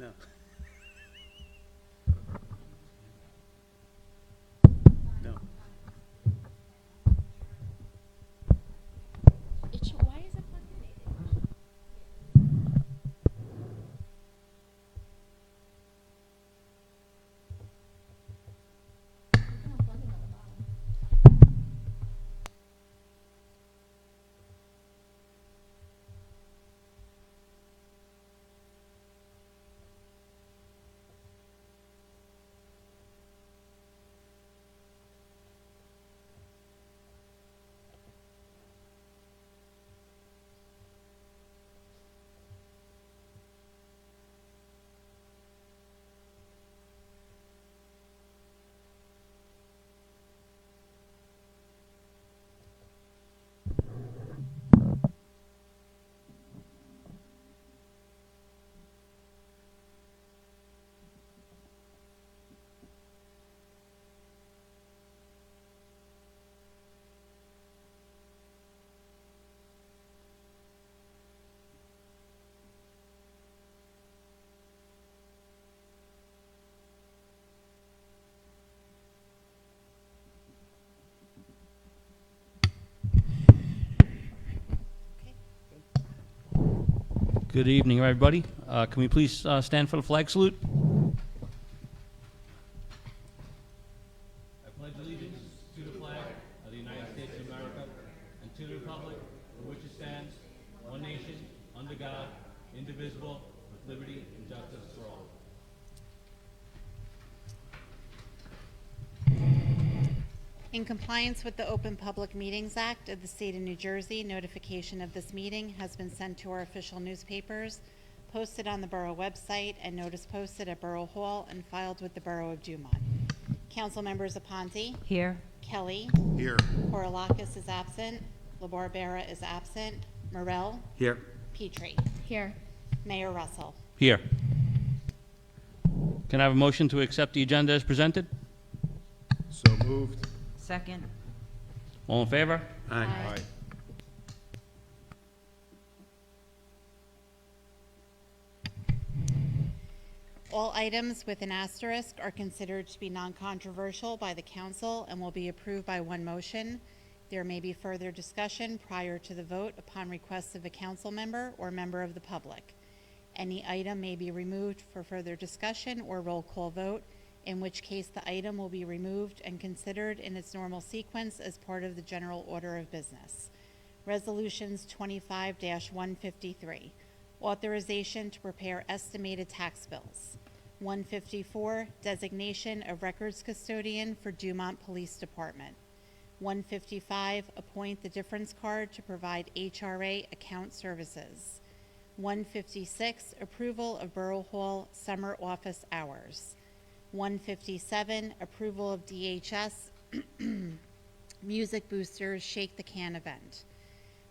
No. No. Why is it plugged in? Good evening, everybody. Can we please stand for the flag salute? I pledge allegiance to the flag of the United States of America and to the republic for which it stands, one nation, under God, indivisible, with liberty and justice for all. In compliance with the Open Public Meetings Act of the State of New Jersey, notification of this meeting has been sent to our official newspapers, posted on the Borough website, and notice posted at Borough Hall and filed with the Borough of Dumont. Council members Aponte. Here. Kelly. Here. Korolakis is absent. LaBarbera is absent. Morel. Here. Petrie. Here. Mayor Russell. Here. Can I have a motion to accept the agenda as presented? So moved. Second. All in favor? Aye. Aye. All items with an asterisk are considered to be non-controversial by the council and will be approved by one motion. There may be further discussion prior to the vote upon request of a council member or member of the public. Any item may be removed for further discussion or roll call vote, in which case the item will be removed and considered in its normal sequence as part of the general order of business. Resolutions 25-153. Authorization to prepare estimated tax bills. 154, designation of records custodian for Dumont Police Department. 155, appoint the difference card to provide HRA account services. 156, approval of Borough Hall summer office hours. 157, approval of DHS Music Boosters Shake the Can event.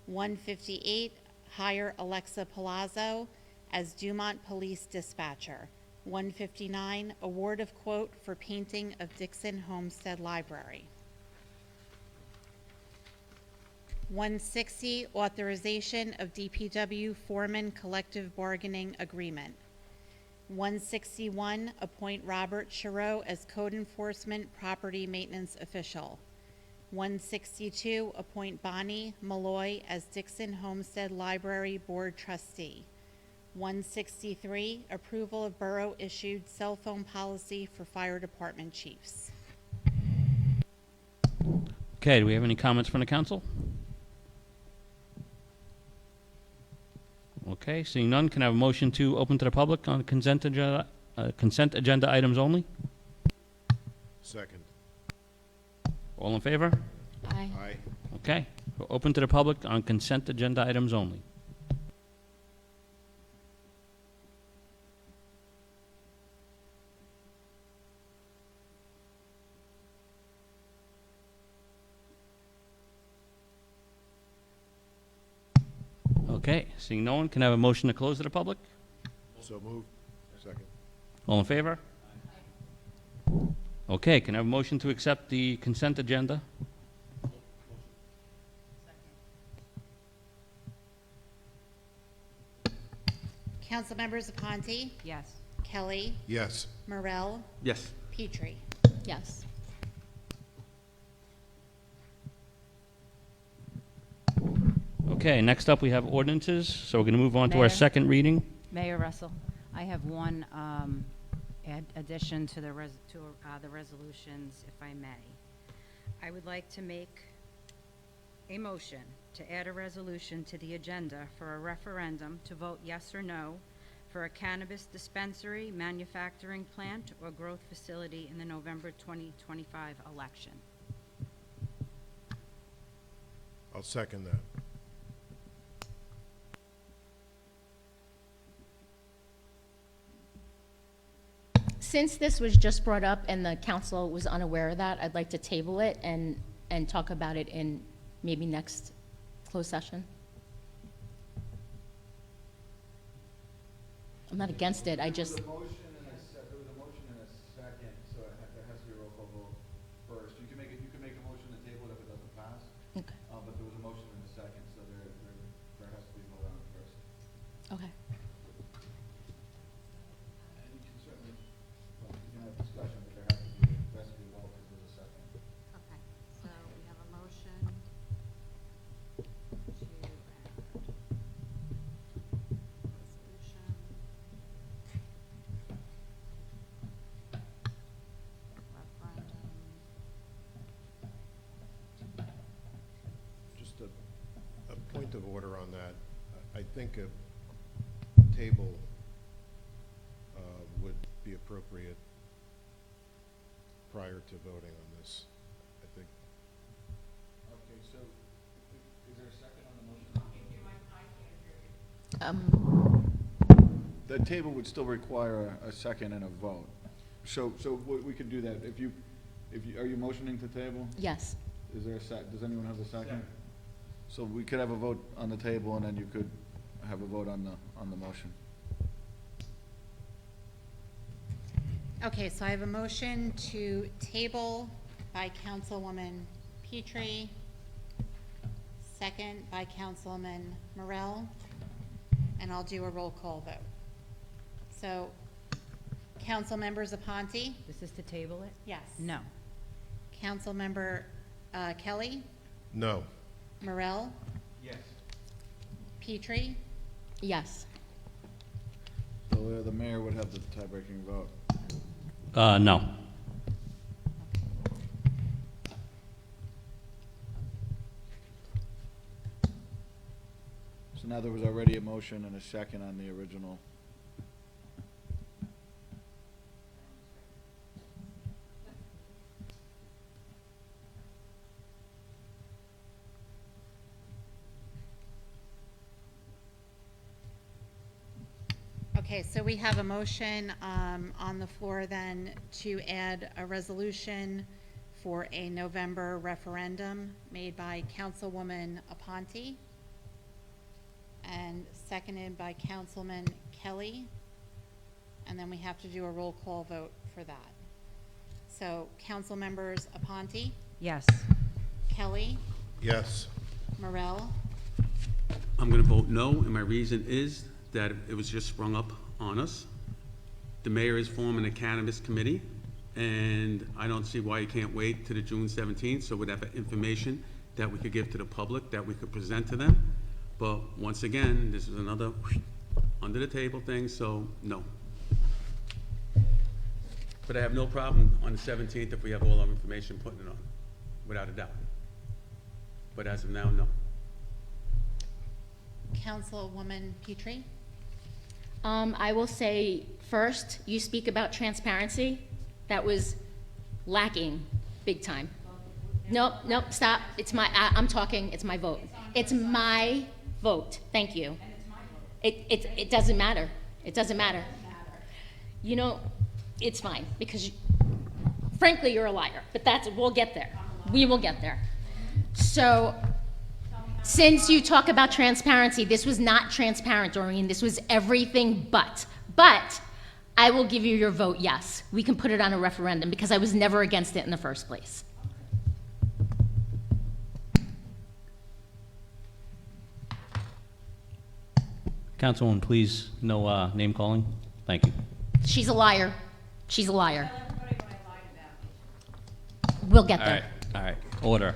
158, hire Alexa Palazzo as Dumont Police Dispatcher. 159, award of quote for painting of Dixon Homestead Library. 160, authorization of DPW Foreman Collective Bargaining Agreement. 161, appoint Robert Chirot as Code Enforcement Property Maintenance Official. 162, appoint Bonnie Malloy as Dixon Homestead Library Board Trustee. 163, approval of borough-issued cell phone policy for fire department chiefs. Okay, do we have any comments from the council? Okay, seeing none, can I have a motion to open to the public on consent agenda items only? Second. All in favor? Aye. Aye. Okay, we're open to the public on consent agenda items only. Okay, seeing no one, can I have a motion to close to the public? So moved. Second. All in favor? Okay, can I have a motion to accept the consent agenda? Council members Aponte, Yes. Kelly, Yes. Morel, Yes. Petrie. Yes. Okay, next up, we have ordinances, so we're going to move on to our Mayor? second reading. Mayor Russell, I have one addition to the resolutions, if I may. I would like to make a motion to add a resolution to the agenda for a referendum to vote yes or no for a cannabis dispensary, manufacturing plant, or growth facility in the November 2025 election. I'll second that. Since this was just brought up and the council was unaware of that, I'd like to table it and talk about it in maybe next closed session. I'm not against it, I just, There was a motion and a second, so there has to be a roll call vote first. You can make a motion to table it if it doesn't pass, okay, but there was a motion and a second, so there has to be a vote on it first. okay. And you can certainly, you can have discussion, but there has to be a vote because there's a second. Okay, so we have a motion to add resolution. Referendum. Just a point of order on that. I think a table would be appropriate prior to voting on this, I think. Okay, so is there a second on the motion? The table would still require a second and a vote. So we could do that. Are you motioning to table? Yes, Is there does anyone have a second? So we could have a vote on the table, and then you could have a vote on the motion. Okay, so I have a motion to table by Councilwoman Petrie, second by Councilman Morel, and I'll do a roll call vote. So, Council members Aponte? This is to table it? Yes. No. Councilmember Kelly? No. Morel? Yes. Petrie? yes. So the mayor would have the tie-breaking vote. No. So now there was already a motion and a second on the original. Okay, so we have a motion on the floor then to add a resolution for a November referendum made by Councilwoman Aponte and seconded by Councilman Kelly. And then we have to do a roll call vote for that. So, council members Aponte, Yes. Kelly, Yes. Morel, I'm going to vote no, and my reason is that it was just sprung up on us. The mayor is forming a cannabis committee, and I don't see why you can't wait to the June 17th, so we'd have information that we could give to the public, that we could present to them. But once again, this is another under-the-table thing, so no. But I have no problem on the 17th if we have all our information putting it on, without a doubt. But as of now, no. Councilwoman Petrie. I will say, first, you speak about transparency. That was lacking big time. Nope, stop. It's I'm talking, it's my vote. It's my vote. Thank you. It doesn't matter. It doesn't matter. You know, it's fine, because frankly, you're a liar, but we'll get there. We will get there. So, since you talk about transparency, this was not transparent, Doreen. This was everything but. But I will give you your vote yes. We can put it on a referendum because I was never against it in the first place. Councilwoman, please, no name calling. Thank you. She's a liar. She's a liar. We'll get there. All right, order.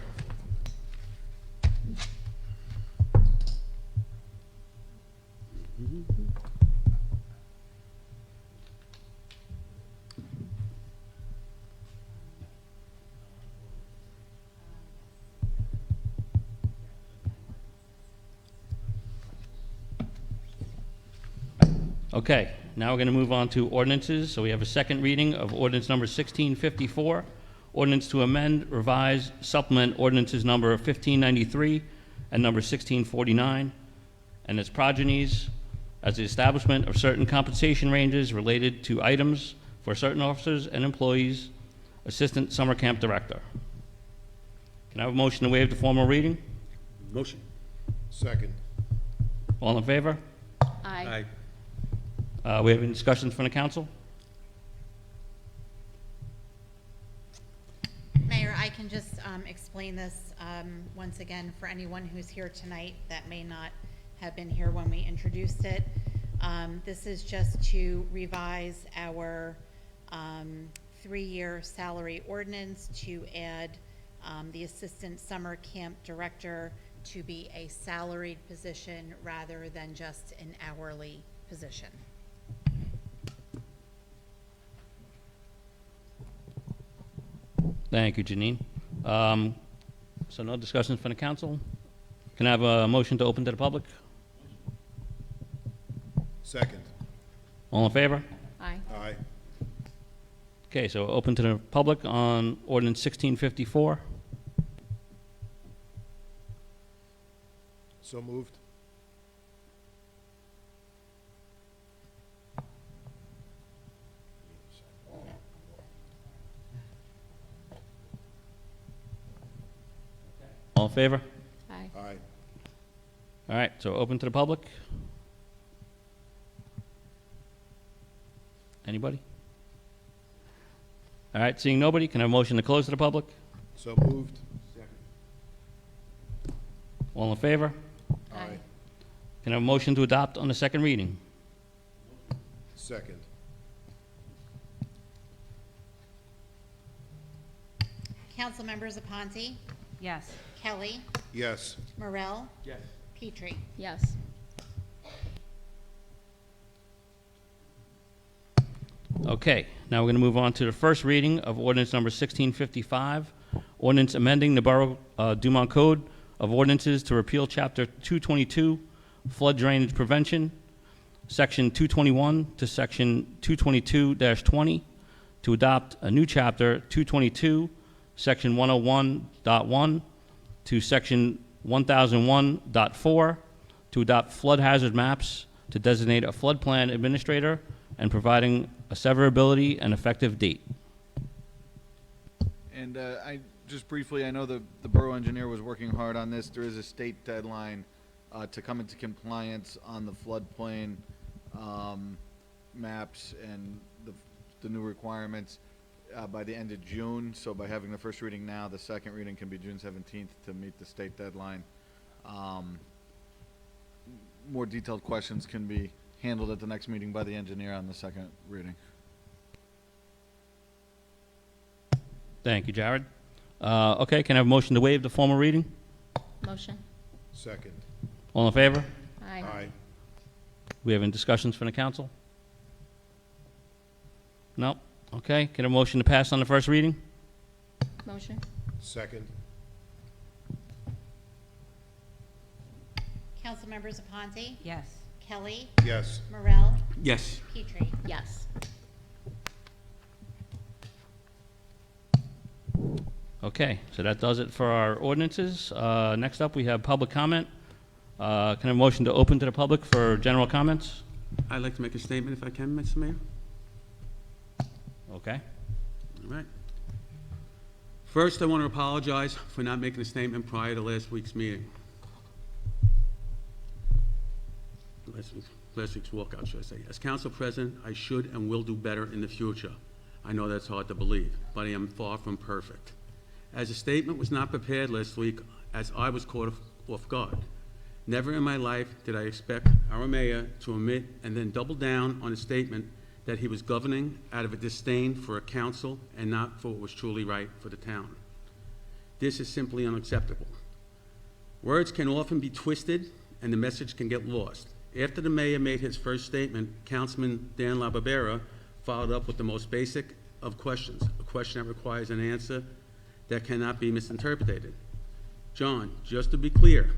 Okay, now we're going to move on to ordinances. So we have a second reading of ordinance number 1654, ordinance to amend, revise, supplement ordinances number 1593 and number 1649, and its progenies as the establishment of certain compensation ranges related to items for certain officers and employees, Assistant Summer Camp Director. Can I have a motion to waive the formal reading? Motion. Second. All in favor? Aye. We have any discussions from the council? Mayor, I can just explain this once again for anyone who's here tonight that may not have been here when we introduced it. This is just to revise our 3-year salary ordinance to add the Assistant Summer Camp Director to be a salaried position rather than just an hourly position. Thank you, Janine. So no discussions from the council? Can I have a motion to open to the public? Second. All in favor? Aye. Aye. Okay, so open to the public on ordinance 1654. So moved. All in favor? Aye. Aye. All right, so open to the public. Anybody? All right, seeing nobody, can I have a motion to close to the public? So moved. All in favor? Aye. Can I have a motion to adopt on the second reading? Second. Council members Aponte, Yes. Kelly, Yes. Morel, Yes. Petrie. Yes. Okay, now we're going to move on to the first reading of ordinance number 1655, ordinance amending the Borough Dumont Code of Ordinances to repeal Chapter 222, Flood Drainage Prevention, Section 221 to Section 222-20, to adopt a new Chapter 222, Section 101.1 to Section 1001.4, to adopt flood hazard maps, to designate a flood plan administrator, and providing a severability and effective date. And I, just briefly, I know the borough engineer was working hard on this. There is a state deadline to come into compliance on the floodplain maps and the new requirements by the end of June. So by having the first reading now, the second reading can be June 17th to meet the state deadline. More detailed questions can be handled at the next meeting by the engineer on the second reading. Thank you, Jared. Okay, can I have a motion to waive the formal reading? Motion. Second. All in favor? Aye. Aye. We have any discussions from the council? No? Okay, can I have a motion to pass on the first reading? Motion. Second. Council members Aponte, Yes. Kelly, Yes. Morel, Yes. Petrie. Yes. Okay, so that does it for our ordinances. Next up, we have public comment. Can I have a motion to open to the public for general comments? I'd like to make a statement if I can, Mr. Mayor. Okay. All right. First, I want to apologize for not making a statement prior to last week's meeting. Last week's walkout, should I say. As council president, I should and will do better in the future. I know that's hard to believe, but I am far from perfect. As a statement was not prepared last week, as I was caught off guard. Never in my life did I expect our mayor to omit and then double down on a statement that he was governing out of a disdain for a council and not for what was truly right for the town. This is simply unacceptable. Words can often be twisted and the message can get lost. After the mayor made his first statement, Councilman Dan LaBarbera followed up with the most basic of questions, a question that requires an answer that cannot be misinterpreted. John, just to be clear,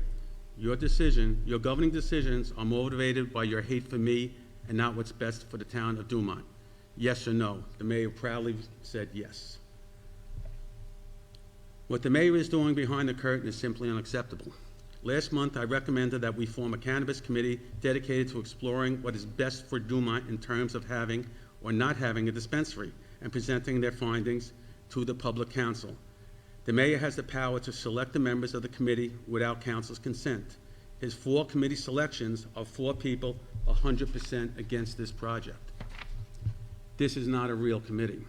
your governing decisions are motivated by your hate for me and not what's best for the town of Dumont. Yes or no? The mayor proudly said yes. What the mayor is doing behind the curtain is simply unacceptable. Last month, I recommended that we form a cannabis committee dedicated to exploring what is best for Dumont in terms of having or not having a dispensary and presenting their findings to the public council. The mayor has the power to select the members of the committee without council's consent. His 4 committee selections are 4 people 100% against this project. This is not a real committee.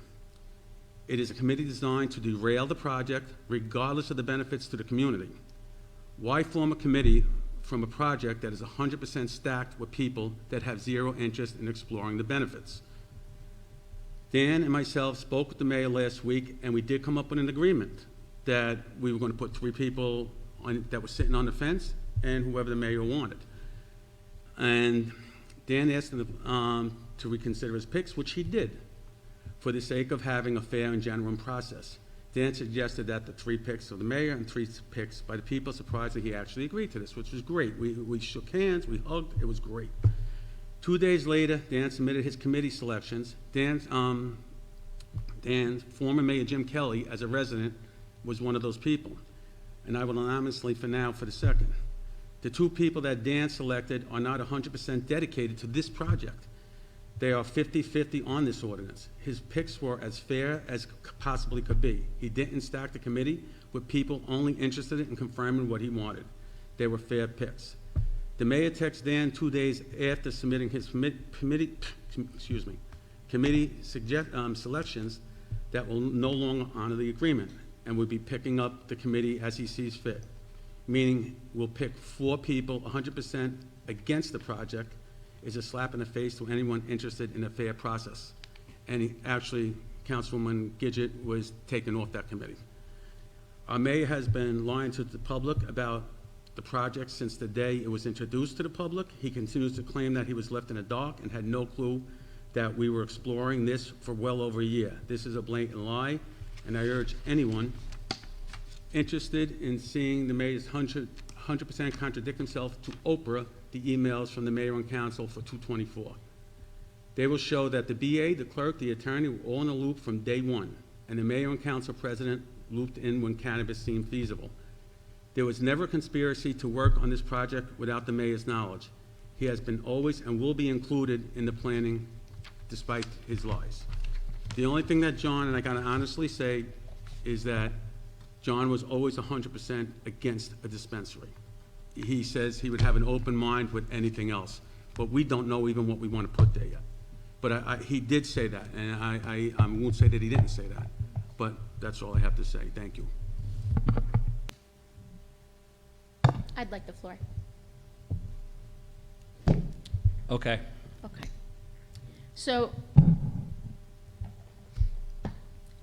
It is a committee designed to derail the project regardless of the benefits to the community. Why form a committee from a project that is 100% stacked with people that have zero interest in exploring the benefits? Dan and myself spoke with the mayor last week, and we did come up with an agreement that we were going to put 3 people that were sitting on the fence and whoever the mayor wanted. And Dan asked him to reconsider his picks, which he did, for the sake of having a fair and genuine process. Dan suggested that the 3 picks of the mayor and 3 picks by the people. Surprisingly, he actually agreed to this, which was great. We shook hands, we hugged, it was great. 2 days later, Dan submitted his committee selections. Dan's former mayor Jim Kelly, as a resident, was one of those people. And I will anonymously for now for the second. The 2 people that Dan selected are not 100% dedicated to this project. They are 50-50 on this ordinance. His picks were as fair as possibly could be. He didn't stack the committee with people only interested in confirming what he wanted. They were fair picks. The mayor texted Dan 2 days after submitting his committee selections that will no longer honor the agreement and will be picking up the committee as he sees fit, meaning we'll pick 4 people 100% against the project is a slap in the face to anyone interested in a fair process. And actually, Councilwoman Gidget was taken off that committee. Our mayor has been lying to the public about the project since the day it was introduced to the public. He continues to claim that he was left in the dark and had no clue that we were exploring this for well over a year. This is a blatant lie, and I urge anyone interested in seeing the mayor's 100% contradict himself to Oprah the emails from the mayor and council for 224. They will show that the BA, the clerk, the attorney were all in the loop from day one, and the mayor and council president looped in when cannabis seemed feasible. There was never a conspiracy to work on this project without the mayor's knowledge. He has been always and will be included in the planning despite his lies. The only thing that John, and I gotta honestly say, is that John was always 100% against a dispensary. He says he would have an open mind with anything else, but we don't know even what we want to put there yet. But he did say that, and I won't say that he didn't say that, but that's all I have to say. Thank you. I'd like the floor. Okay. Okay. So,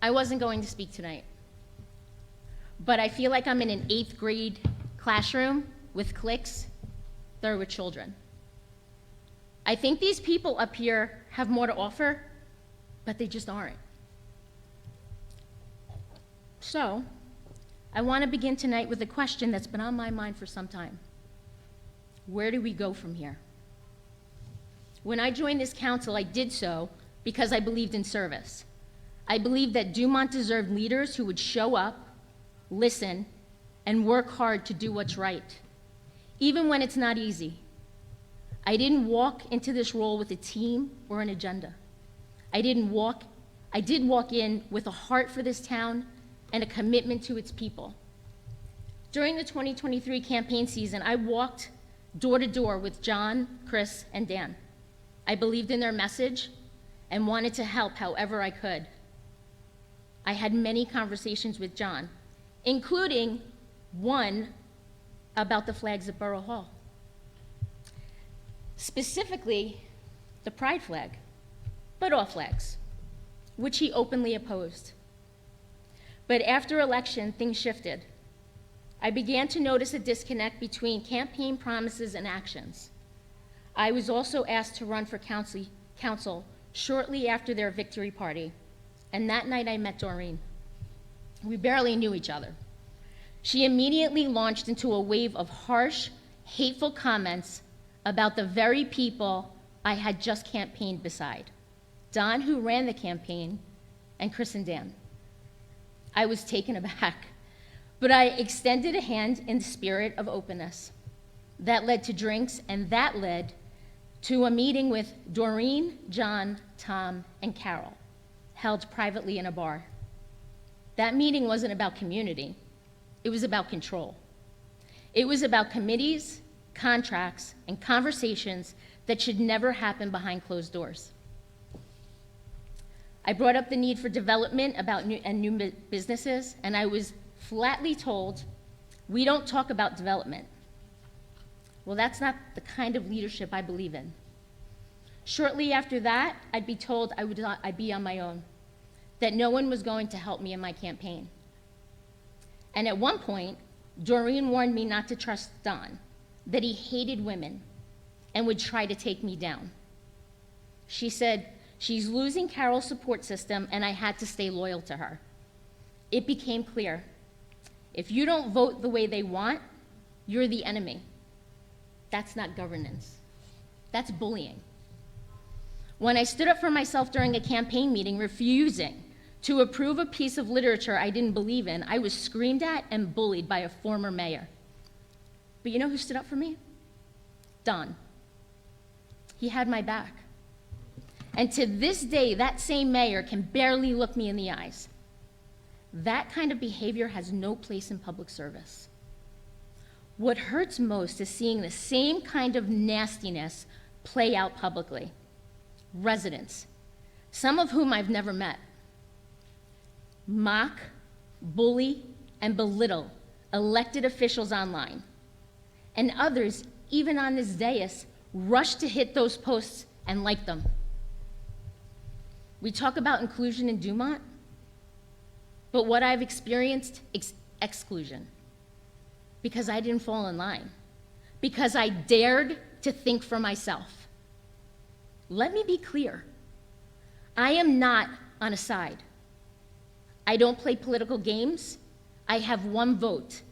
I wasn't going to speak tonight, but I feel like I'm in an 8th grade classroom with cliques that are with children. I think these people up here have more to offer, but they just aren't. So, I want to begin tonight with a question that's been on my mind for some time. Where do we go from here? When I joined this council, I did so because I believed in service. I believed that Dumont deserved leaders who would show up, listen, and work hard to do what's right, even when it's not easy. I didn't walk into this role with a team or an agenda. I did walk in with a heart for this town and a commitment to its people. During the 2023 campaign season, I walked door to door with John, Chris, and Dan. I believed in their message and wanted to help however I could. I had many conversations with John, including one about the flags at Borough Hall. Specifically, the pride flag. but off legs, which he openly opposed. But after election, things shifted. I began to notice a disconnect between campaign promises and actions. I was also asked to run for council shortly after their victory party, and that night I met Doreen. We barely knew each other. She immediately launched into a wave of harsh, hateful comments about the very people I had just campaigned beside, Don, who ran the campaign, and Chris and Dan. I was taken aback, but I extended a hand in the spirit of openness. That led to drinks, and that led to a meeting with Doreen, John, Tom, and Carol, held privately in a bar. That meeting wasn't about community. It was about control. It was about committees, contracts, and conversations that should never happen behind closed doors. I brought up the need for development about new businesses, and I was flatly told, we don't talk about development. Well, that's not the kind of leadership I believe in. Shortly after that, I'd be told I'd be on my own, that no one was going to help me in my campaign. And at one point, Doreen warned me not to trust Don, that he hated women and would try to take me down. She said, she's losing Carol's support system, and I had to stay loyal to her. It became clear, if you don't vote the way they want, you're the enemy. That's not governance. That's bullying. When I stood up for myself during a campaign meeting, refusing to approve a piece of literature I didn't believe in, I was screamed at and bullied by a former mayor. But you know who stood up for me? Don. He had my back. And to this day, that same mayor can barely look me in the eyes. That kind of behavior has no place in public service. What hurts most is seeing the same kind of nastiness play out publicly. Residents, some of whom I've never met, mock, bully, and belittle elected officials online. And others, even on this dais, rush to hit those posts and like them. We talk about inclusion in Dumont, but what I've experienced, exclusion. Because I didn't fall in line. Because I dared to think for myself. Let me be clear. I am not on a side. I don't play political games. I have one vote,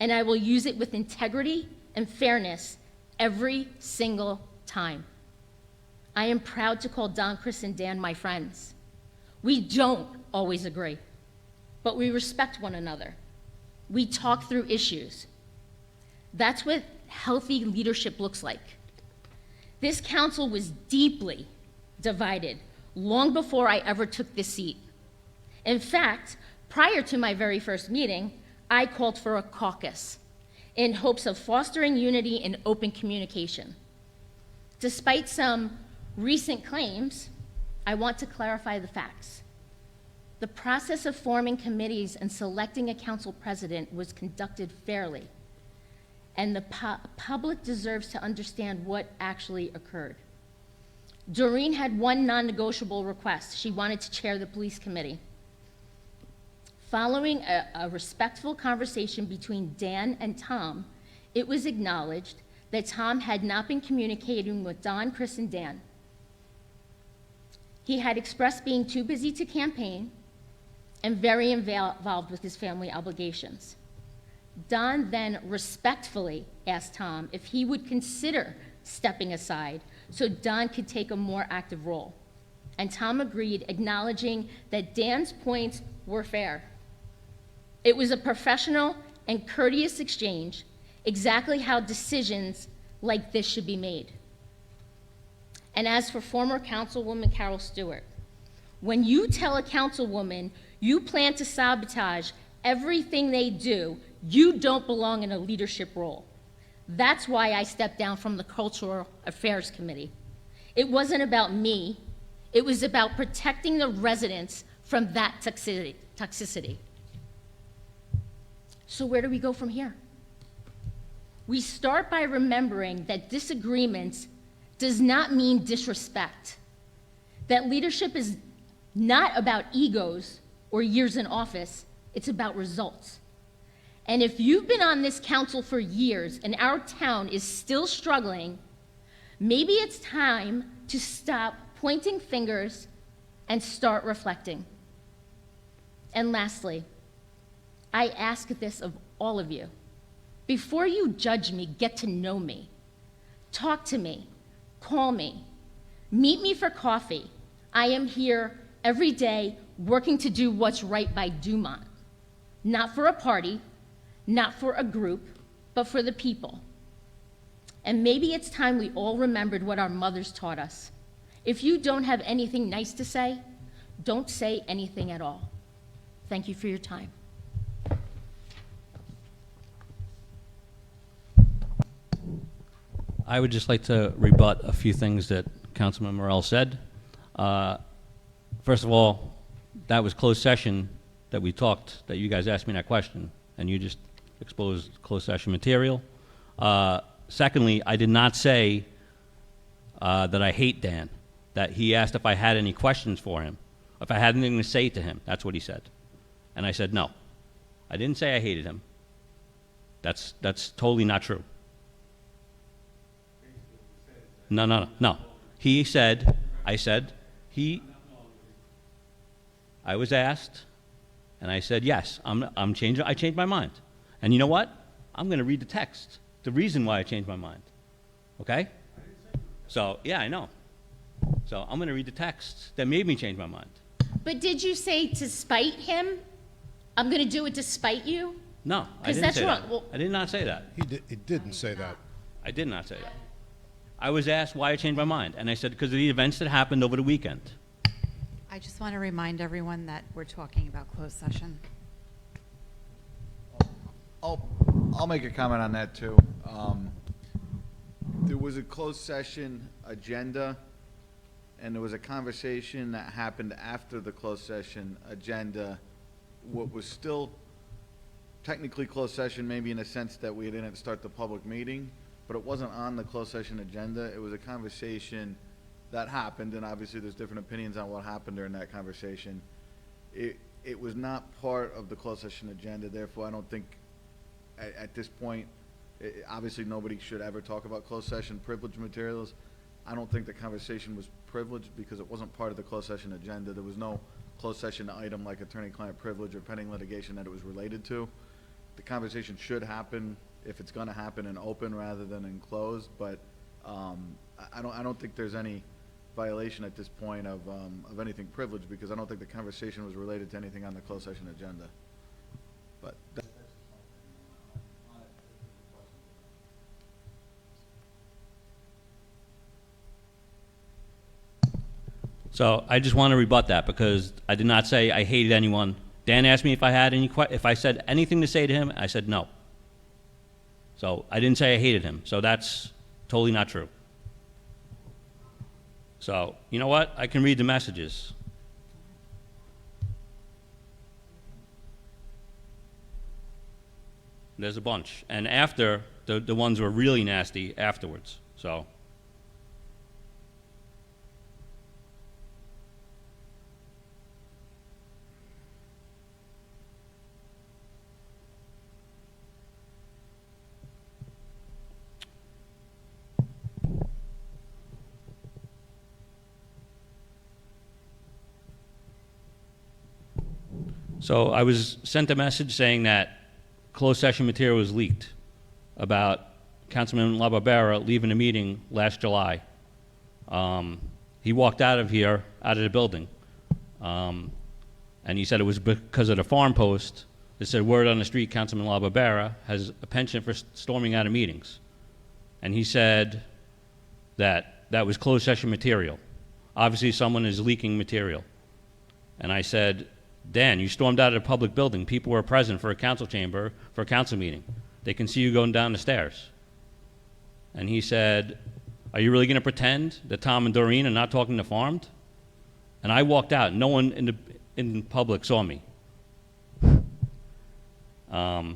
and I will use it with integrity and fairness every single time. I am proud to call Don, Chris, and Dan my friends. We don't always agree, but we respect one another. We talk through issues. That's what healthy leadership looks like. This council was deeply divided long before I ever took this seat. In fact, prior to my very first meeting, I called for a caucus in hopes of fostering unity and open communication. Despite some recent claims, I want to clarify the facts. The process of forming committees and selecting a council president was conducted fairly, and the public deserves to understand what actually occurred. Doreen had one non-negotiable request. She wanted to chair the police committee. Following a respectful conversation between Dan and Tom, it was acknowledged that Tom had not been communicating with Don, Chris, and Dan. He had expressed being too busy to campaign and very involved with his family obligations. Don then respectfully asked Tom if he would consider stepping aside so Don could take a more active role. And Tom agreed, acknowledging that Dan's points were fair. It was a professional and courteous exchange, exactly how decisions like this should be made. And as for former Councilwoman Carol Stewart, when you tell a councilwoman you plan to sabotage everything they do, you don't belong in a leadership role. That's why I stepped down from the Cultural Affairs Committee. It wasn't about me. It was about protecting the residents from that toxicity. So where do we go from here? We start by remembering that disagreements does not mean disrespect. that leadership is not about egos or years in office, it's about results. And if you've been on this council for years and our town is still struggling, maybe it's time to stop pointing fingers and start reflecting. And lastly, I ask this of all of you. Before you judge me, get to know me. Talk to me. Call me. Meet me for coffee. I am here every day working to do what's right by Dumont. Not for a party, not for a group, but for the people. And maybe it's time we all remembered what our mothers taught us. If you don't have anything nice to say, don't say anything at all. Thank you for your time. I would just like to rebut a few things that Councilman Morel said. First of all, that was closed session that we talked, that you guys asked me that question, and you just exposed closed session material. Secondly, I did not say that I hate Dan, that he asked if I had any questions for him, if I had anything to say to him. That's what he said. And I said no. I didn't say I hated him. That's totally not true. No. He said, I was asked, and I said, yes, I'm changing, I changed my mind. And you know what? I'm going to read the text, the reason why I changed my mind. Okay? So, yeah, I know. So I'm going to read the text that made me change my mind. But did you say to spite him? I'm going to do it to spite you? No, I 'Cause didn't that's say wrong. that. Well- I did not say that. He didn't say that. I did not say that. I was asked why I changed my mind, and I said because of the events that happened over the weekend. I just want to remind everyone that we're talking about closed session. I'll make a comment on that too. There was a closed session agenda, and there was a conversation that happened after the closed session agenda. What was still technically closed session, maybe in a sense that we didn't start the public meeting, but it wasn't on the closed session agenda. It was a conversation that happened, and obviously there's different opinions on what happened during that conversation. It was not part of the closed session agenda, therefore I don't think at this point, obviously nobody should ever talk about closed session privilege materials. I don't think the conversation was privileged because it wasn't part of the closed session agenda. There was no closed session item like attorney-client privilege or pending litigation that it was related to. The conversation should happen, if it's gonna happen, in open rather than in closed, but I don't think there's any violation at this point of anything privileged, because I don't think the conversation was related to anything on the closed session agenda. But So I just want to rebut that because I did not say I hated anyone. Dan asked me if I had if I said anything to say to him. I said no. So I didn't say I hated him. So that's totally not true. So you know what? I can read the messages. There's a bunch, and after the ones were really nasty afterwards. So. So I was sent a message saying that closed session material was leaked about Councilman LaBarbera leaving the meeting last July. He walked out of here, out of the building, and he said it was because of the farm post that said word on the street Councilman LaBarbera has a penchant for storming out of meetings. And he said that that was closed session material. Obviously someone is leaking material. And I said, Dan, you stormed out of the public building. People were present for a council chamber, for a council meeting. They can see you going down the stairs. And he said, are you really going to pretend that Tom and Doreen are not talking to Farmed? And I walked out. No one in public saw me. Why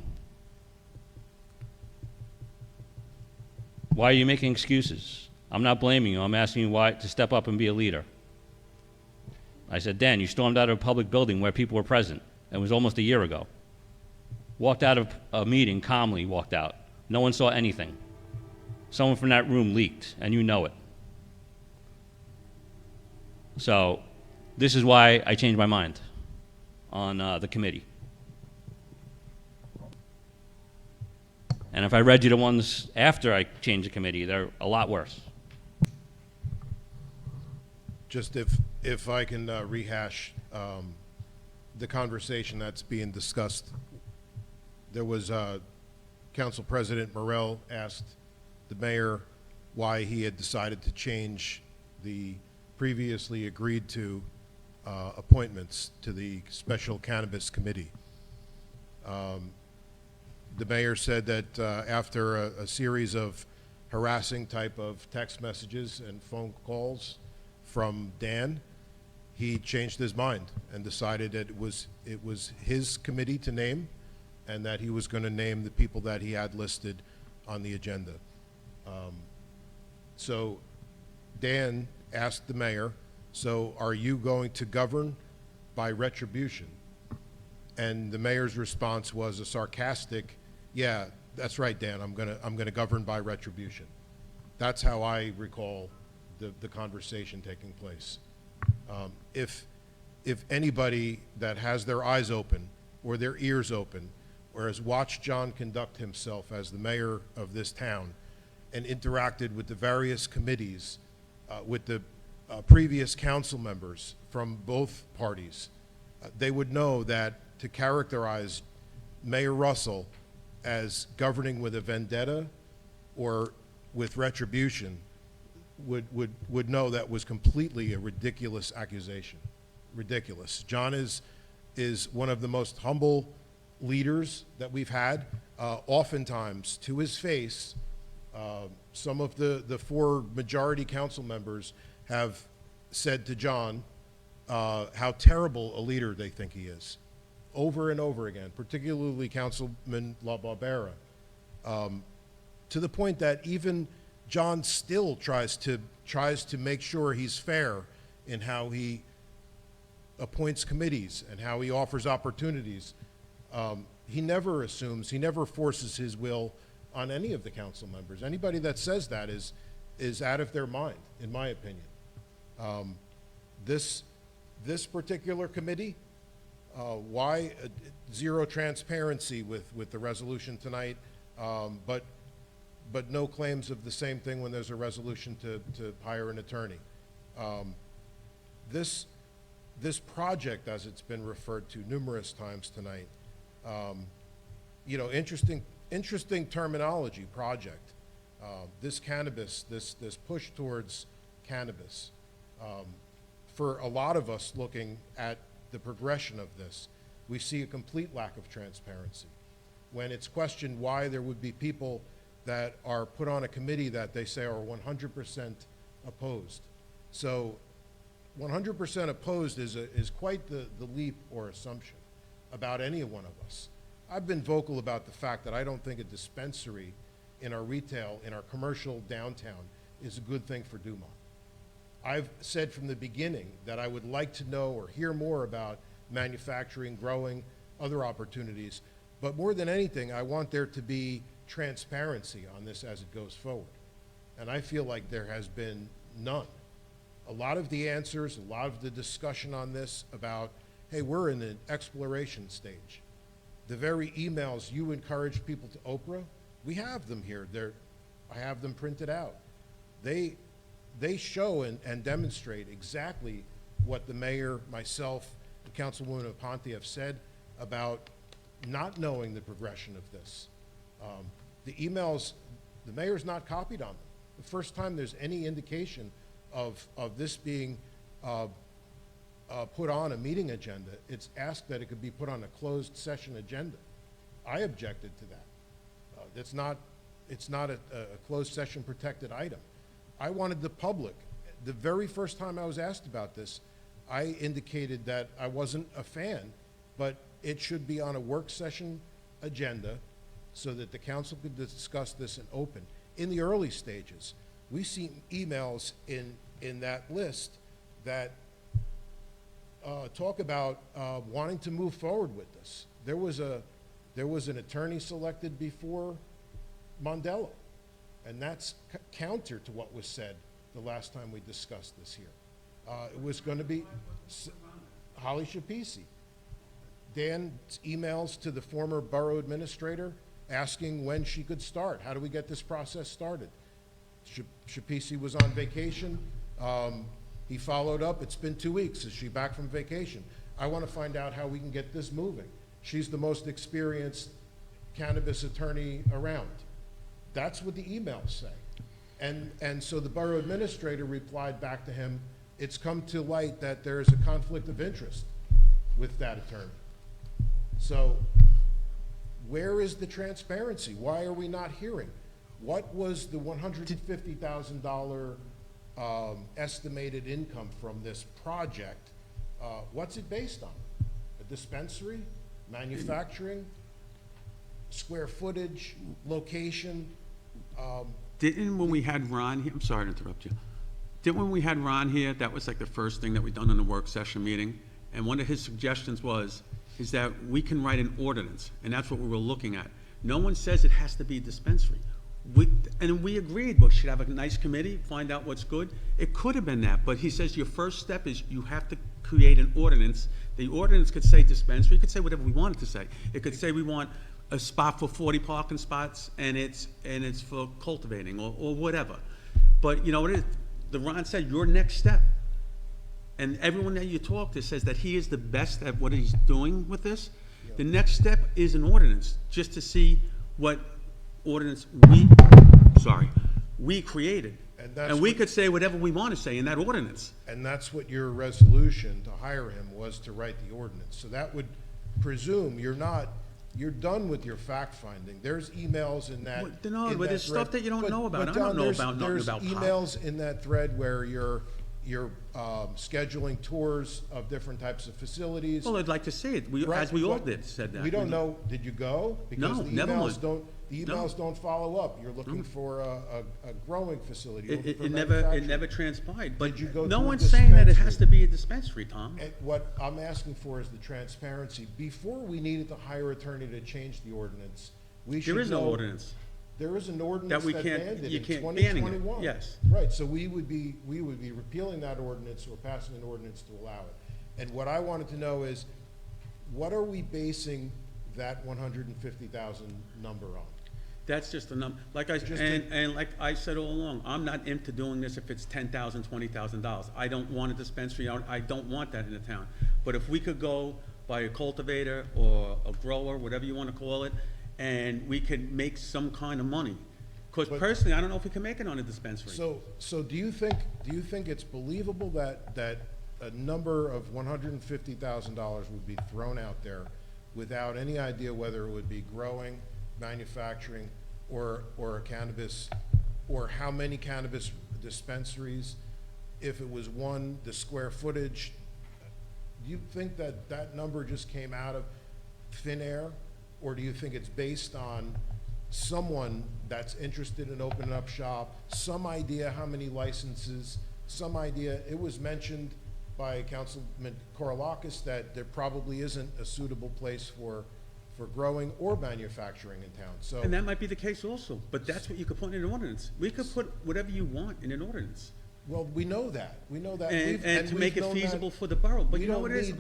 are you making excuses? I'm not blaming you. I'm asking you why to step up and be a leader. I said, Dan, you stormed out of a public building where people were present. It was almost a year ago. Walked out of a meeting, calmly walked out. No one saw anything. Someone from that room leaked, and you know it. So this is why I changed my mind on the committee. And if I read you the ones after I changed the committee, they're a lot worse. Just if I can rehash the conversation that's being discussed. There was, Council President Morel asked the mayor why he had decided to change the previously agreed to appointments to the Special Cannabis Committee. The mayor said that after a series of harassing type of text messages and phone calls from Dan, he changed his mind and decided that it was his committee to name, and that he was going to name the people that he had listed on the agenda. So Dan asked the mayor, so are you going to govern by retribution? And the mayor's response was a sarcastic, yeah, that's right, Dan, I'm gonna govern by retribution. That's how I recall the conversation taking place. If anybody that has their eyes open or their ears open, or has watched John conduct himself as the mayor of this town and interacted with the various committees, with the previous council members from both parties, they would know that to characterize Mayor Russell as governing with a vendetta or with retribution would know that was completely a ridiculous accusation. Ridiculous. John is one of the most humble leaders that we've had. Oftentimes, to his face, some of the four majority council members have said to John how terrible a leader they think he is, over and over again, particularly Councilman LaBarbera, to the point that even John still tries to make sure he's fair in how he appoints committees and how he offers opportunities. He never assumes, he never forces his will on any of the council members. Anybody that says that is out of their mind, in my opinion. This particular committee, why zero transparency with the resolution tonight, but no claims of the same thing when there's a resolution to hire an attorney. This project, as it's been referred to numerous times tonight, you know, interesting terminology, project. This cannabis, this push towards cannabis, for a lot of us looking at the progression of this, we see a complete lack of transparency. When it's questioned why there would be people that are put on a committee that they say are 100% opposed. So 100% opposed is quite the leap or assumption about any one of us. I've been vocal about the fact that I don't think a dispensary in our retail, in our commercial downtown, is a good thing for Dumont. I've said from the beginning that I would like to know or hear more about manufacturing, growing, other opportunities, but more than anything, I want there to be transparency on this as it goes forward. And I feel like there has been none. A lot of the answers, a lot of the discussion on this about, hey, we're in an exploration stage. The very emails you encourage people to Oprah, we have them here. I have them printed out. They show and demonstrate exactly what the mayor, myself, and Councilwoman Aponte have said about not knowing the progression of this. The emails, the mayor's not copied on them. The first time there's any indication of this being put on a meeting agenda, it's asked that it could be put on a closed session agenda. I objected to that. It's not a closed session protected item. I wanted the public, the very first time I was asked about this, I indicated that I wasn't a fan, but it should be on a work session agenda so that the council could discuss this in open. In the early stages, we see emails in that list that talk about wanting to move forward with this. There was an attorney selected before Mondello, and that's counter to what was said the last time we discussed this here. It was going to be Holly Shapisi. Dan's emails to the former borough administrator asking when she could start. How do we get this process started? Shapisi was on vacation. He followed up. It's been 2 weeks. Is she back from vacation? I want to find out how we can get this moving. She's the most experienced cannabis attorney around. That's what the emails say. And so the borough administrator replied back to him, it's come to light that there is a conflict of interest with that attorney. So where is the transparency? Why are we not hearing? What was the $150,000 estimated income from this project? What's it based on? A dispensary, manufacturing, square footage, location? Didn't when we had Ron here, I'm sorry to interrupt you. Didn't when we had Ron here, that was like the first thing that we done in the work session meeting? And one of his suggestions is that we can write an ordinance, and that's what we were looking at. No one says it has to be a dispensary. And we agreed, we should have a nice committee, find out what's good. It could have been that, but he says your first step is you have to create an ordinance. The ordinance could say dispensary, it could say whatever we want it to say. It could say we want a spot for 40 parking spots, and it's for cultivating, or whatever. But you know what it is? The Ron said, your next step. And everyone that you talk to says that he is the best at what he's doing with this. The next step is an ordinance, just to see what ordinance we created. And we could say whatever we want to say in that ordinance. And that's what your resolution to hire him was, to write the ordinance. So that would presume you're done with your fact finding. There's emails in that. No, but there's stuff that you don't know about. I don't know about nothing about pot. There's emails in that thread where you're scheduling tours of different types of facilities. Well, I'd like to see it. As we all did, said that. We don't know, did you go? No, never went. The emails don't follow up. You're looking for a growing facility. You're looking for It manufacturing. never transpired. But Did you go no to a one's saying that it has dispensary? to be a dispensary, Tom. And what I'm asking for is the transparency. Before we needed to hire an attorney to change the ordinance, we should know. There is no ordinance. There is an ordinance That we that can't- banned it you in can't banning it, 2021. yes. Right, so we would be repealing that ordinance or passing an ordinance to allow it. And what I wanted to know is, what are we basing that 150,000 number on? That's just a number. Like I said all along, I'm not into doing this if it's $10,000, $20,000. I don't want a dispensary. I don't want that in the town. But if we could go by a cultivator or a grower, whatever you want to call it, and we could make some kind of money. Because personally, I don't know if we can make it on a dispensary. So do you think it's believable that a number of $150,000 would be thrown out there without any idea whether it would be growing, manufacturing, or a cannabis, or how many cannabis dispensaries? If it was one, the square footage, do you think that number just came out of thin air? Or do you think it's based on someone that's interested in opening up shop, some idea how many licenses, some idea? It was mentioned by Councilman Korolakis that there probably isn't a suitable place for growing or manufacturing in town. So, And that might be the case also, but that's what you could put in an ordinance. We could put whatever you want in an ordinance. well, we know that. We know that. And to we've make it known that. feasible for the borough. But We you know don't what it is? need-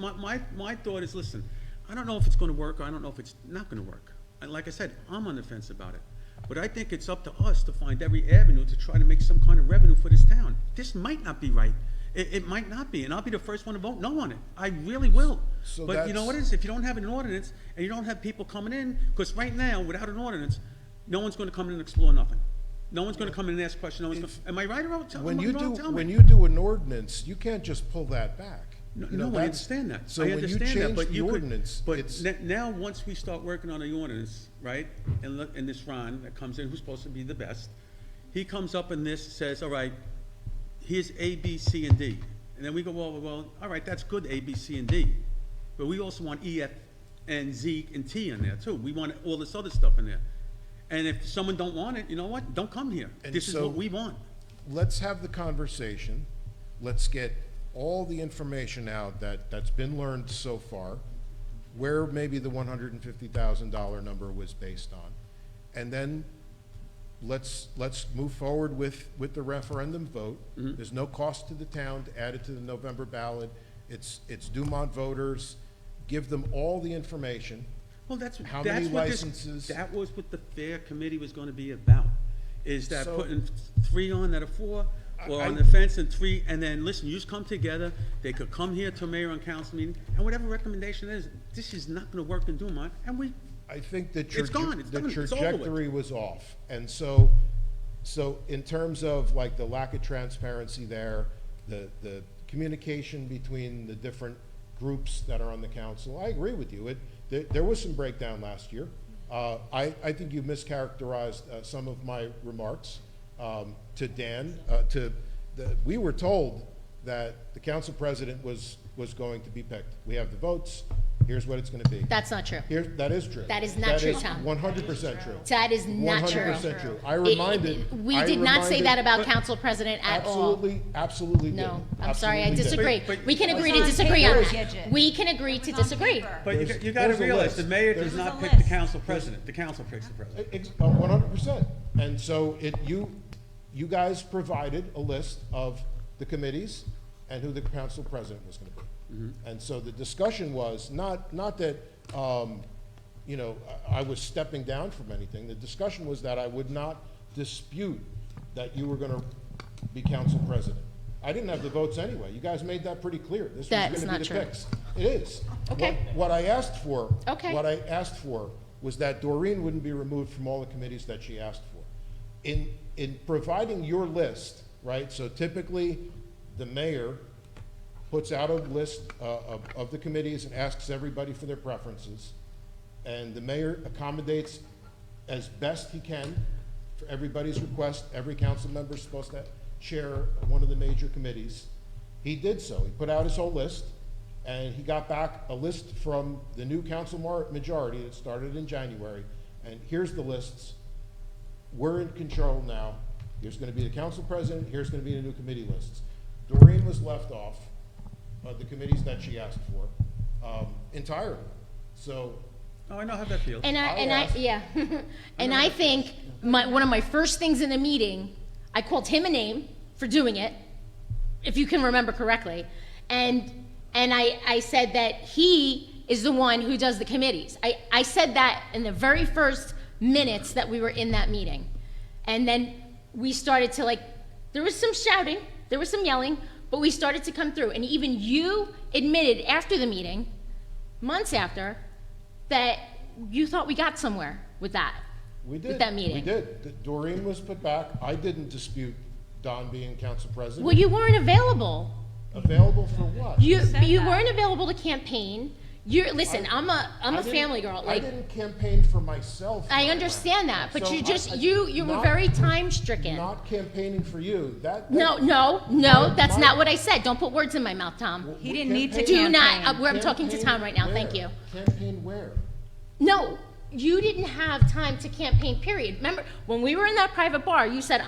My thought is, listen, I don't know if it's gonna work, or I don't know if it's not gonna work. And like I said, I'm on the fence about it. But I think it's up to us to find every avenue to try to make some kind of revenue for this town. This might not be right. It might not be, and I'll be the first one to vote no on it. I really will. So But you know that's- what it is? If you don't have an ordinance, and you don't have people coming in, because right now, without an ordinance, no one's gonna come in and explore nothing. No one's gonna come in and ask questions. No one's gonna, am I right or wrong? When you Tell do me. an ordinance, you can't just pull that back. No, You know, no, I that's- understand that. So I when you understand that, change but the you could- ordinance, But it's, now, once we start working on the ordinance, right, and this Ron that comes in, who's supposed to be the best, he comes up and this says, all right, here's A, B, C, and D. And then we go, well, all right, that's good, A, B, C, and D. But we also want E, F, and Z, and T in there too. We want all this other stuff in there. And if someone don't want it, you know what? Don't come here. And This is so- what we want. let's have the conversation. Let's get all the information out that's been learned so far, where maybe the $150,000 number was based on. And then let's move forward with the referendum vote. There's no cost to the town to add it to the November ballot. It's Dumont voters. Give them all the information. Well, that's How many what licenses? that was what the fair committee was gonna be about, is that So- putting 3 on that are 4, or I- on the fence and 3, and then, listen, you just come together, they could come here to a mayor and council meeting, and whatever recommendation is, this is not gonna work in Dumont, and we, I think the It's gone. It's the done. It's over with. trajectory was off. And so in terms of like the lack of transparency there, the communication between the different groups that are on the council, I agree with you. There was some breakdown last year. I think you mischaracterized some of my remarks to Dan. We were told that the council president was going to be picked. We have the votes. Here's what it's going to be. That's not true. That is true. That is not true, Tom. 100% true. That is not true. 100% true. I reminded. We I did not say that about but council president at all. Absolutely did. No, I'm sorry, I Absolutely did. disagree. We can agree to on disagree on paper, that. Gidget. We can agree to It was on disagree. paper. but you There's gotta a realize, the list. mayor There's does a not pick list. the council president, the council picks the president. 100%. And so you guys provided a list of the committees and who the council president was going to be. And so the discussion was not that, I was stepping down from anything. The discussion was that I would not dispute that you were going to be council president. I didn't have the votes anyway. You guys made that pretty clear. This was That's going to not be the true. picks. It is. Okay. What I asked for. Okay. What I asked for was that Doreen wouldn't be removed from all the committees that she asked for. In providing your list, right, so typically, the mayor puts out a list of the committees and asks everybody for their preferences, and the mayor accommodates as best he can for everybody's request. Every council member is supposed to chair one of the major committees. He did so. He put out his whole list, and he got back a list from the new council majority that started in January, and here's the lists. We're in control now. Here's going to be the council president, here's going to be the new committee lists. Doreen was left off the committees that she asked for entirely. So, Oh, I know how that feels. And I'll ask. yeah. And I think one of my first things in the meeting, I called him a name for doing it, if you can remember correctly. And I said that he is the one who does the committees. I said that in the very first minutes that we were in that meeting. And then we started to there was some shouting, there was some yelling, but we started to come through. And even you admitted after the meeting, months after, that you thought we got somewhere with that. we did. With that meeting. We did. Doreen was put back. I didn't dispute Don being council president. Well, you weren't available. Available for what? You said that. weren't available to campaign. Listen, I'm a I didn't- family girl. I didn't campaign for myself. I understand that, but So you just I- you were not- very time stricken. Not campaigning for you. No, that's not what I said. Don't put words in my mouth, Tom. He didn't need to Do not. campaign. I'm talking to Tom right now. Where? Thank you. Campaign where? No, you didn't have time to campaign, period. Remember, when we were in that private bar, you said,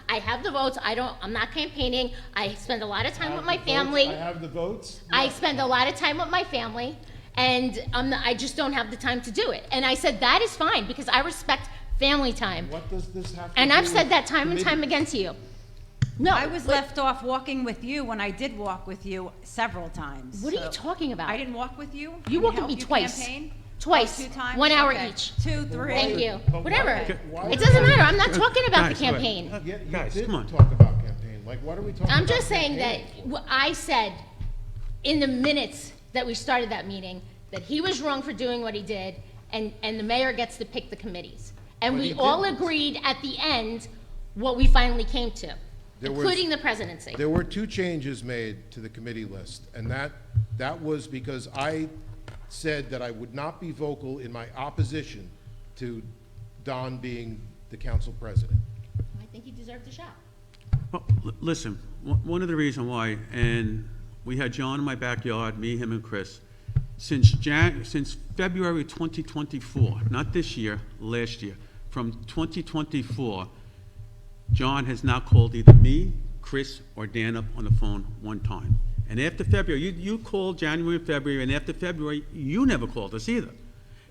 I have the votes, I'm not campaigning, I spend a lot of time I with have my the votes. family. I have the votes. I Yes. spend a lot of time with my family, and I just don't have the time to do it. And I said, that is fine, because I respect family time. What does this have to And do I've said with that time and committee? time again to you. No. I was but left off walking with you when I did walk with you several times. What are you so- talking about? I didn't walk with you? You walked with helped me you twice. campaign? Twice. Oh, 2 times? 1 hour Okay. each. 2, 3. Thank you. But Whatever. why- It doesn't matter. I'm not talking about the Guys, wait. campaign. Yeah, you Guys, did come on. talk about campaign. Like, what are we talking about? I'm just saying that campaigning for? I said in the minutes that we started that meeting, that he was wrong for doing what he did, and the mayor gets to pick the committees. And But we he all didn't. agreed at the end what we finally came to, There was- including the presidency. There were 2 changes made to the committee list, and that was because I said that I would not be vocal in my opposition to Don being the council president. I think he deserved a shot. Well, listen, one of the reasons why, and we had John in my backyard, me, him, and Chris, since February 2024, not this year, last year, from 2024, John has not called either me, Chris, or Dan up on the phone one time. And after February, you called January and February, and after February, you never called us either.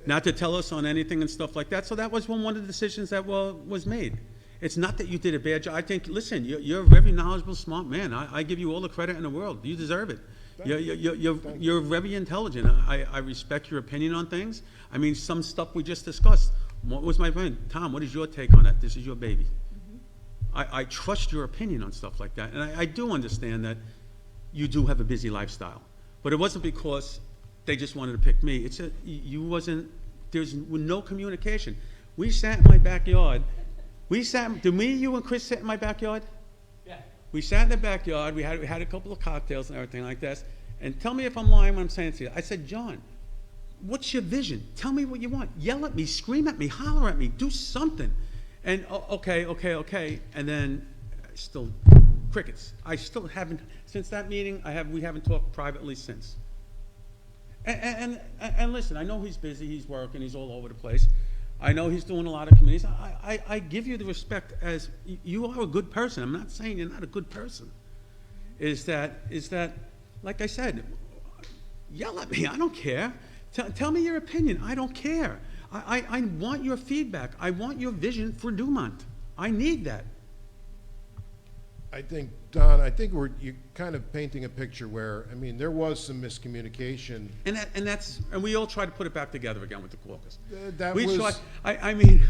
Not to tell us on anything and stuff like that, so that was one of the decisions that was made. It's not that you did a bad job. I think, listen, you're a very knowledgeable, smart man. I give you all the credit in the world. You deserve it. You're very intelligent. I respect your opinion on things. I mean, some stuff we just discussed. What was my friend? Tom, what is your take on that? This is your baby. I trust your opinion on stuff like that. And I do understand that you do have a busy lifestyle. But it wasn't because they just wanted to pick me. There's no communication. We sat in my backyard. Did you and Chris sit in my backyard? Yeah. We sat in the backyard. We had a couple of cocktails and everything like this. And tell me if I'm lying when I'm saying it to you. I said, John, what's your vision? Tell me what you want. Yell at me, scream at me, holler at me, do something. And okay. And then still crickets. I still haven't, since that meeting, we haven't talked privately since. And listen, I know he's busy, he's working, he's all over the place. I know he's doing a lot of committees. I give you the respect as you are a good person. I'm not saying you're not a good person. Is that, like I said, yell at me, I don't care. Tell me your opinion, I don't care. I want your feedback. I want your vision for Dumont. I need that. I think, Don, you're kind of painting a picture where, I mean, there was some miscommunication. And we all try to put it back together again with the caucus. That We was, try, I mean.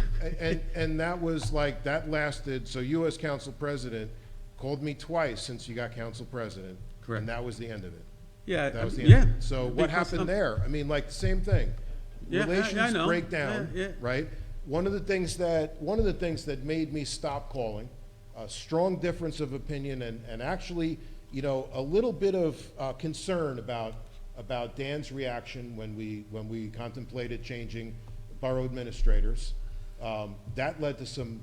and that was like, that lasted, so you as council president called me twice since you got council president. Correct. And that was the end of it. Yeah. That was the end of yeah. it. So what Because happened there? I mean, like, the same thing. Yeah, I Relations know. break down, Yeah. right? One of the things that made me stop calling, a strong difference of opinion and actually, a little bit of concern about Dan's reaction when we contemplated changing borough administrators. That led to some,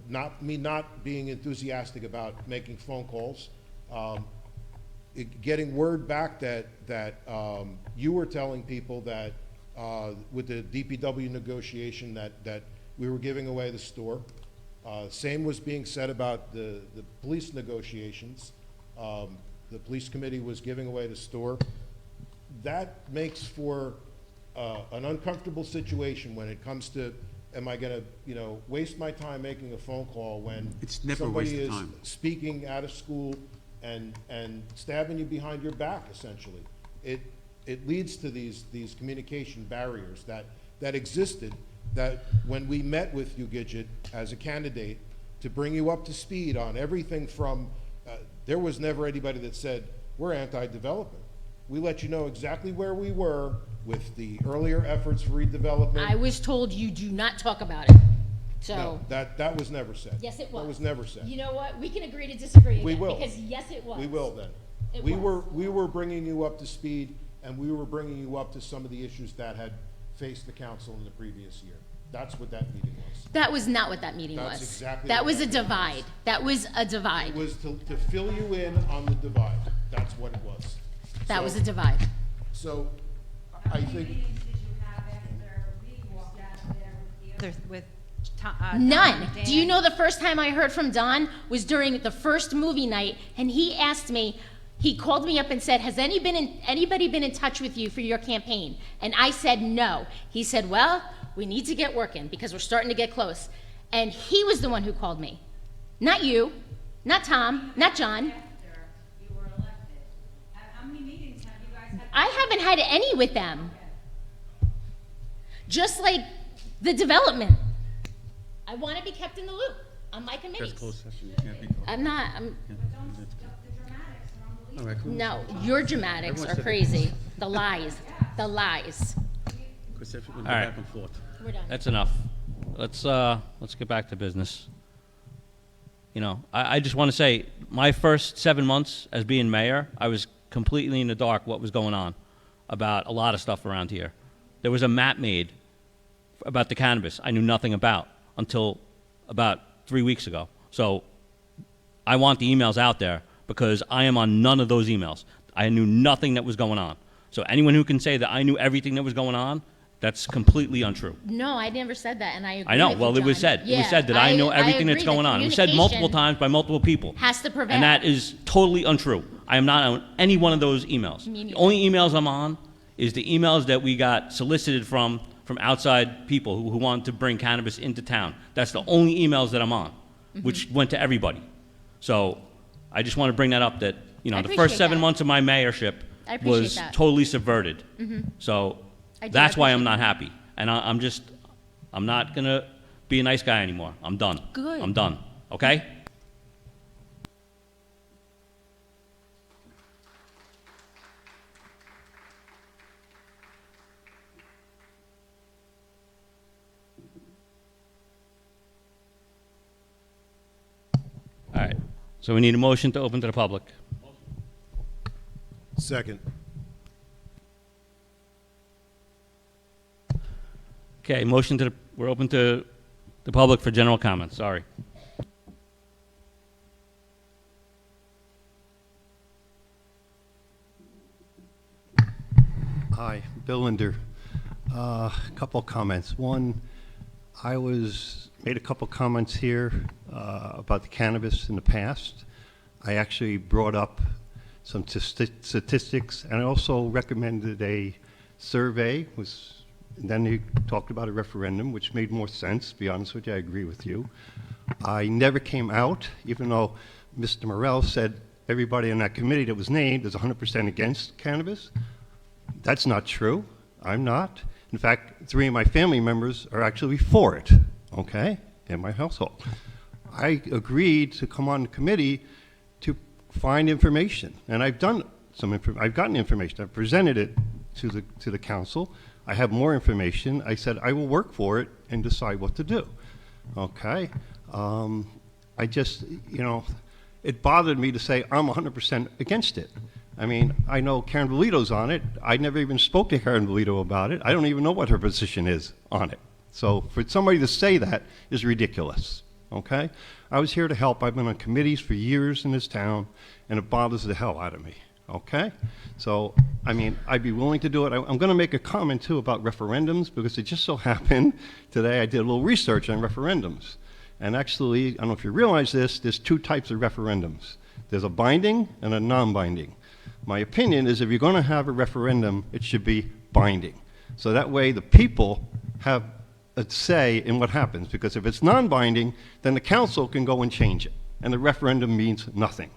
not being enthusiastic about making phone calls. Getting word back that you were telling people that with the DPW negotiation that we were giving away the store. Same was being said about the police negotiations. The police committee was giving away the store. That makes for an uncomfortable situation when it comes to, am I gonna, waste my time making a phone call when It's never a waste of somebody time. is speaking out of school and stabbing you behind your back, essentially. It leads to these communication barriers that existed, that when we met with you, Gidget, as a candidate, to bring you up to speed on everything from, there was never anybody that said, we're anti-development. We let you know exactly where we were with the earlier efforts for redevelopment. I was told you do not talk about it. So, No, that was never said. yes, it was. That was never said. You know what? We can agree to disagree again. We will. Because yes, it was. We will then. It We was. were bringing you up to speed, and we were bringing you up to some of the issues that had faced the council in the previous year. That's what that meeting was. That was not what that meeting was. That's exactly That what was that a meeting was. divide. That was a It divide. was to fill you in on the divide. That's what it was. That So- was a divide. So, How I many think, meetings did you have after we walked out of there with None. Don and Do you Dan? know the first time I heard from Don was during the first movie night, and he asked me, he called me up and said, has anybody been in touch with you for your campaign? And I said, no. He said, well, we need to get working because we're starting to get close. And he was the one who called me. Not you, not Tom, not John. After you were elected, how many meetings have you guys had? I haven't had any with them. Just like the development. I want to be kept in the loop on my That's committees. closed session, you can't be. I'm not, The dramatics are unbelievable. All right, cool. no, your dramatics Everyone are said it. crazy. The lies. Because if we go All right. back and forth. We're done. That's enough. Let's get back to business. I just want to say, my first 7 months as being mayor, I was completely in the dark what was going on about a lot of stuff around here. There was a map made about the cannabis I knew nothing about until about 3 weeks ago. So I want the emails out there because I am on none of those emails. I knew nothing that was going on. So anyone who can say that I knew everything that was going on, that's completely untrue. No, I never said that, and I agree I know. with you, Well, it was John. said. It Yeah, was said that I know everything agree. that's The going on. It was said multiple communication times by multiple people. Has to prevail. And that is totally untrue. I am not on any one of those emails. Me The neither. only emails I'm on is the emails that we got solicited from outside people who want to bring cannabis into town. That's the only emails that I'm on, which went to everybody. So I just want to bring that up that, you know, I the appreciate first 7 that. months of my mayorship I appreciate was that. totally subverted. So I do, that's I why I'm appreciate not happy. And I'm not going to be a nice guy anymore. I'm done. Good. I'm done, okay? All right, so we need a motion to open to the public. Second. Okay, motion to we're open to the public for general comments, sorry. Hi, Bill Linder. A couple of comments. One, I made a couple comments here about the cannabis in the past. I actually brought up some statistics, and I also recommended a survey. Then you talked about a referendum, which made more sense. To be honest with you, I agree with you. I never came out, even though Mr. Morel said everybody on that committee that was named is 100% against cannabis. That's not true. I'm not. In fact, 3 of my family members are actually for it, okay, in my household. I agreed to come on the committee to find information, and I've done I've gotten information. I've presented it to the council. I have more information. I said I will work for it and decide what to do, okay? I just, you know, it bothered me to say I'm 100% against it. I mean, I know Karen Valito's on it. I never even spoke to Karen Valito about it. I don't even know what her position is on it. So for somebody to say that is ridiculous, okay? I was here to help. I've been on committees for years in this town, and it bothers the hell out of me, okay? So, I mean, I'd be willing to do it. I'm going to make a comment, too, about referendums, because it just so happened today I did a little research on referendums. And actually, I don't know if you realize this, there's 2 types of referendums. There's a binding and a non-binding. My opinion is if you're going to have a referendum, it should be binding. So that way the people have a say in what happens, because if it's non-binding, then the council can go and change it, and the referendum means nothing.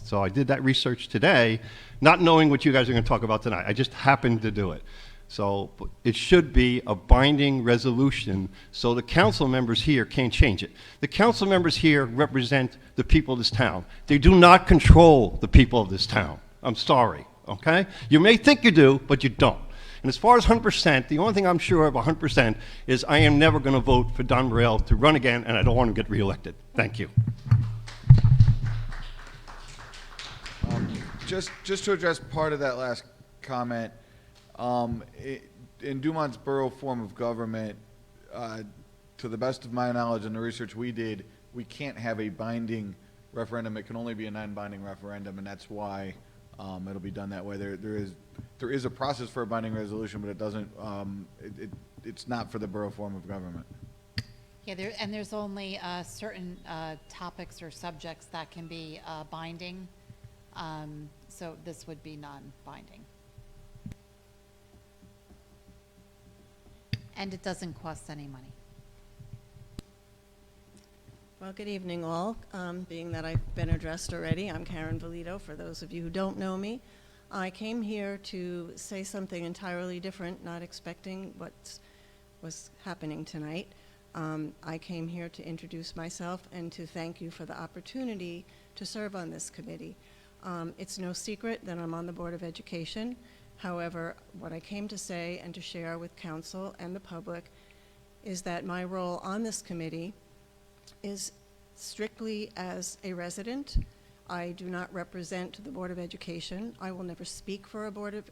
So I did that research today, not knowing what you guys are going to talk about tonight. I just happened to do it. So it should be a binding resolution so the council members here can't change it. The council members here represent the people of this town. They do not control the people of this town. I'm sorry, okay? You may think you do, but you don't. And as far as 100%, the only thing I'm sure of 100% is I am never going to vote for Don Morel to run again, and I don't want him to get reelected. Thank you. Just to address part of that last comment, in Dumont's borough form of government, to the best of my knowledge and the research we did, we can't have a binding referendum. It can only be a non-binding referendum, and that's why it'll be done that way. There is a process for a binding resolution, but it doesn't. It's not for the borough form of government. Yeah, there's only certain topics or subjects that can be binding. So this would be non-binding. And it doesn't cost any money. Well, good evening, all. Being that I've been addressed already, I'm Karen Valito, for those of you who don't know me. I came here to say something entirely different, not expecting what was happening tonight. I came here to introduce myself and to thank you for the opportunity to serve on this committee. It's no secret that I'm on the Board of Education. However, what I came to say and to share with council and the public is that my role on this committee is strictly as a resident. I do not represent the Board of Education. I will never speak for a Board of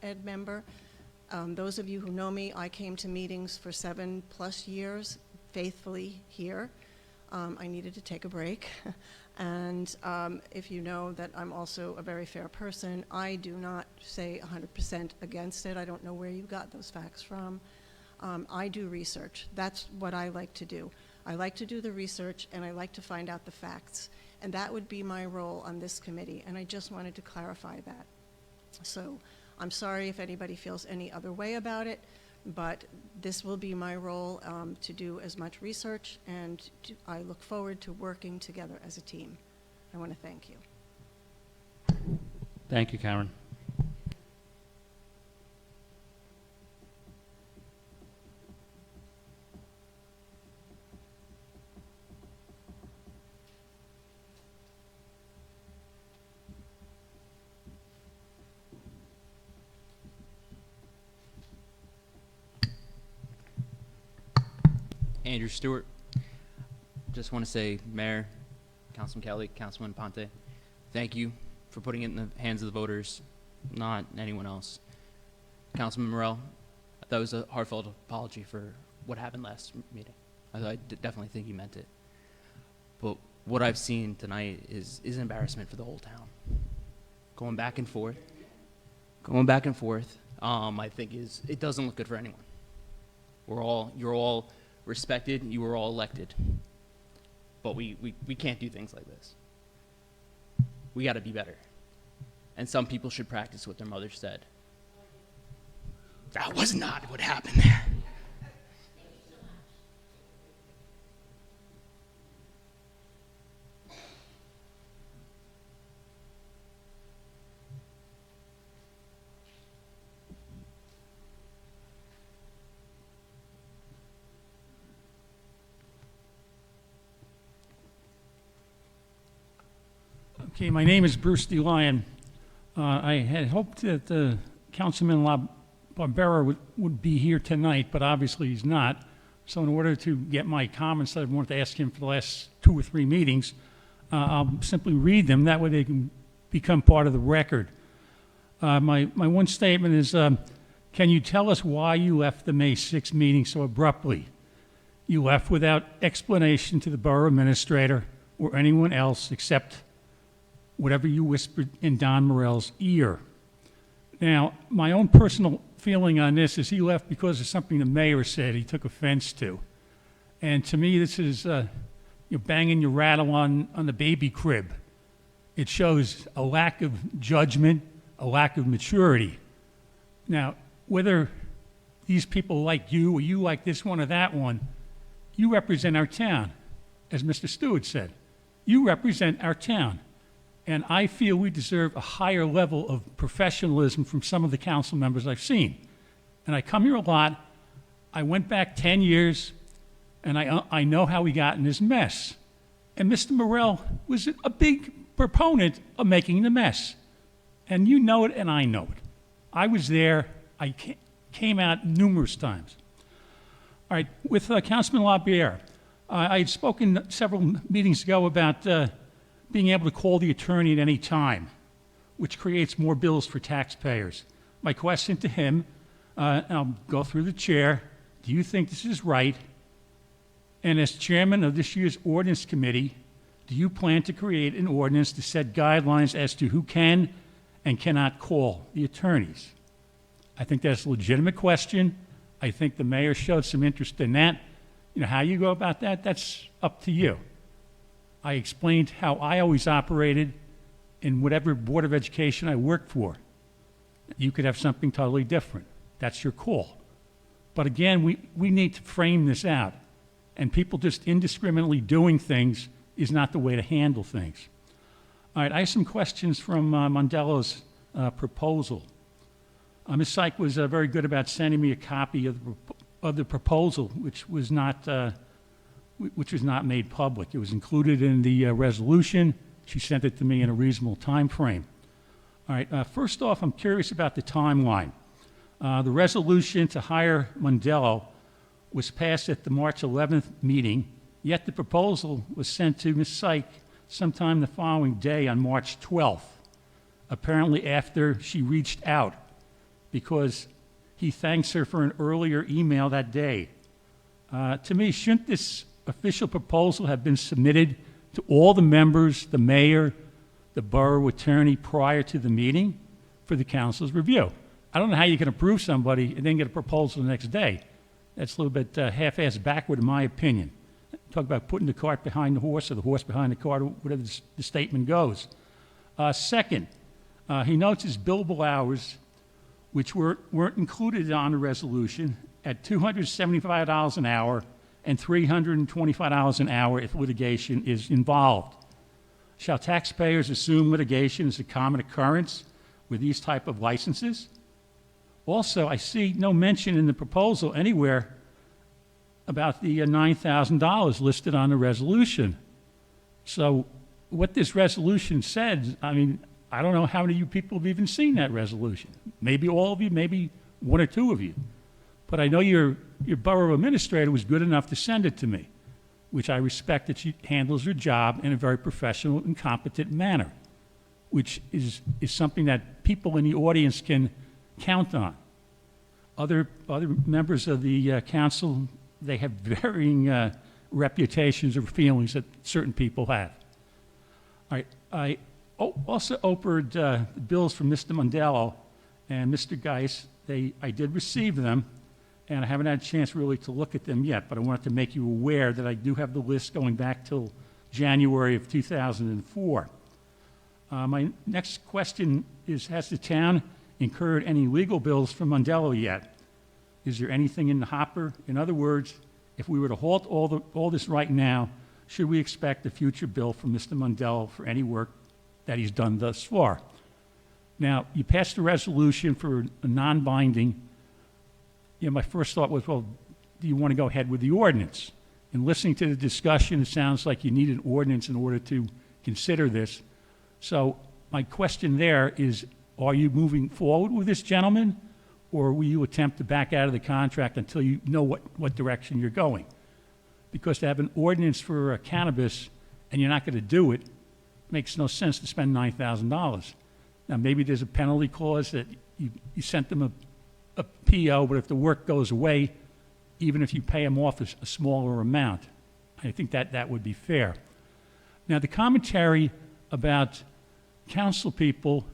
Ed member. Those of you who know me, I came to meetings for 7+ years, faithfully here. I needed to take a break. And if you know that I'm also a very fair person, I do not say 100% against it. I don't know where you got those facts from. I do research. That's what I like to do. I like to do the research, and I like to find out the facts. And that would be my role on this committee, and I just wanted to clarify that. So I'm sorry if anybody feels any other way about it, but this will be my role to do as much research, and I look forward to working together as a team. I want to thank you. Thank you, Karen. Andrew Stewart. Just want to say, Mayor, Councilman Kelly, Councilman Ponte, thank you for putting it in the hands of the voters, not anyone else. Councilman Morell, that was a heartfelt apology for what happened last meeting. I definitely think you meant it. But what I've seen tonight is an embarrassment for the whole town. Going back and forth, I think it doesn't look good for anyone. You're all respected, you were all elected. But we can't do things like this. We got to be better. And some people should practice what their mother said. That was not what happened there. Okay, my name is Bruce DeLion. I had hoped that Councilman Barbera would be here tonight, but obviously he's not. So in order to get my comments that I've wanted to ask him for the last 2 or 3 meetings, I'll simply read them. That way they can become part of the record. My one statement is, can you tell us why you left the May 6th meeting so abruptly? You left without explanation to the borough administrator or anyone else except whatever you whispered in Don Morell's ear. Now, my own personal feeling on this is he left because of something the mayor said he took offense to. And to me, this is you're banging your rattle on the baby crib. It shows a lack of judgment, a lack of maturity. Now, whether these people like you or you like this one or that one, you represent our town, as Mr. Stewart said. You represent our town. And I feel we deserve a higher level of professionalism from some of the council members I've seen. And I come here a lot. I went back 10 years, and I know how we got in this mess. And Mr. Morell was a big proponent of making the mess. And you know it, and I know it. I was there. I came out numerous times. All right, with Councilman LaBiere, I had spoken several meetings ago about being able to call the attorney at any time, which creates more bills for taxpayers. My question to him, I'll go through the chair, do you think this is right? And as chairman of this year's ordinance committee, do you plan to create an ordinance to set guidelines as to who can and cannot call the attorneys? I think that's a legitimate question. I think the mayor showed some interest in that. You know, how you go about that, that's up to you. I explained how I always operated in whatever Board of Education I worked for. You could have something totally different. That's your call. But again, we need to frame this out. And people just indiscriminately doing things is not the way to handle things. All right, I have some questions from Mondello's proposal. Ms. Syke was very good about sending me a copy of the proposal, which was not made public. It was included in the resolution. She sent it to me in a reasonable time frame. All right, first off, I'm curious about the timeline. The resolution to hire Mondello was passed at the March 11th meeting, yet the proposal was sent to Ms. Syke sometime the following day on March 12th, apparently after she reached out, because he thanks her for an earlier email that day. To me, shouldn't this official proposal have been submitted to all the members, the mayor, the borough attorney prior to the meeting for the council's review? I don't know how you can approve somebody and then get a proposal the next day. That's a little bit half-assed backward in my opinion. talk about putting the cart behind the horse or the horse behind the cart, or whatever the statement goes. Second, he notes his billable hours, which weren't included on the resolution, at $275 an hour and $325 an hour if litigation is involved. Shall taxpayers assume litigation is a common occurrence with these type of licenses? Also, I see no mention in the proposal anywhere about the $9,000 listed on the resolution. So what this resolution says, I mean, I don't know how many of you people have even seen that resolution. Maybe all of you, maybe one or two of you. But I know your borough administrator was good enough to send it to me, which I respect that she handles her job in a very professional and competent manner, which is something that people in the audience can count on. Other members of the council, they have varying reputations or feelings that certain people have. All right, I also opened bills from Mr. Mondello and Mr. Geis. I did receive them, and I haven't had a chance really to look at them yet, but I wanted to make you aware that I do have the list going back till January of 2004. My next question is, has the town incurred any legal bills from Mondello yet? Is there anything in the hopper? In other words, if we were to halt all this right now, should we expect a future bill from Mr. Mondello for any work that he's done thus far? Now, you passed a resolution for a non-binding. You know, my first thought was, well, do you want to go ahead with the ordinance? And listening to the discussion, it sounds like you need an ordinance in order to consider this. So my question there is, are you moving forward with this, gentleman, or will you attempt to back out of the contract until you know what direction you're going? Because to have an ordinance for cannabis and you're not going to do it, makes no sense to spend $9,000. Now, maybe there's a penalty clause that you sent them a PO, but if the work goes away, even if you pay them off a smaller amount, I think that would be fair. Now, the commentary about council people,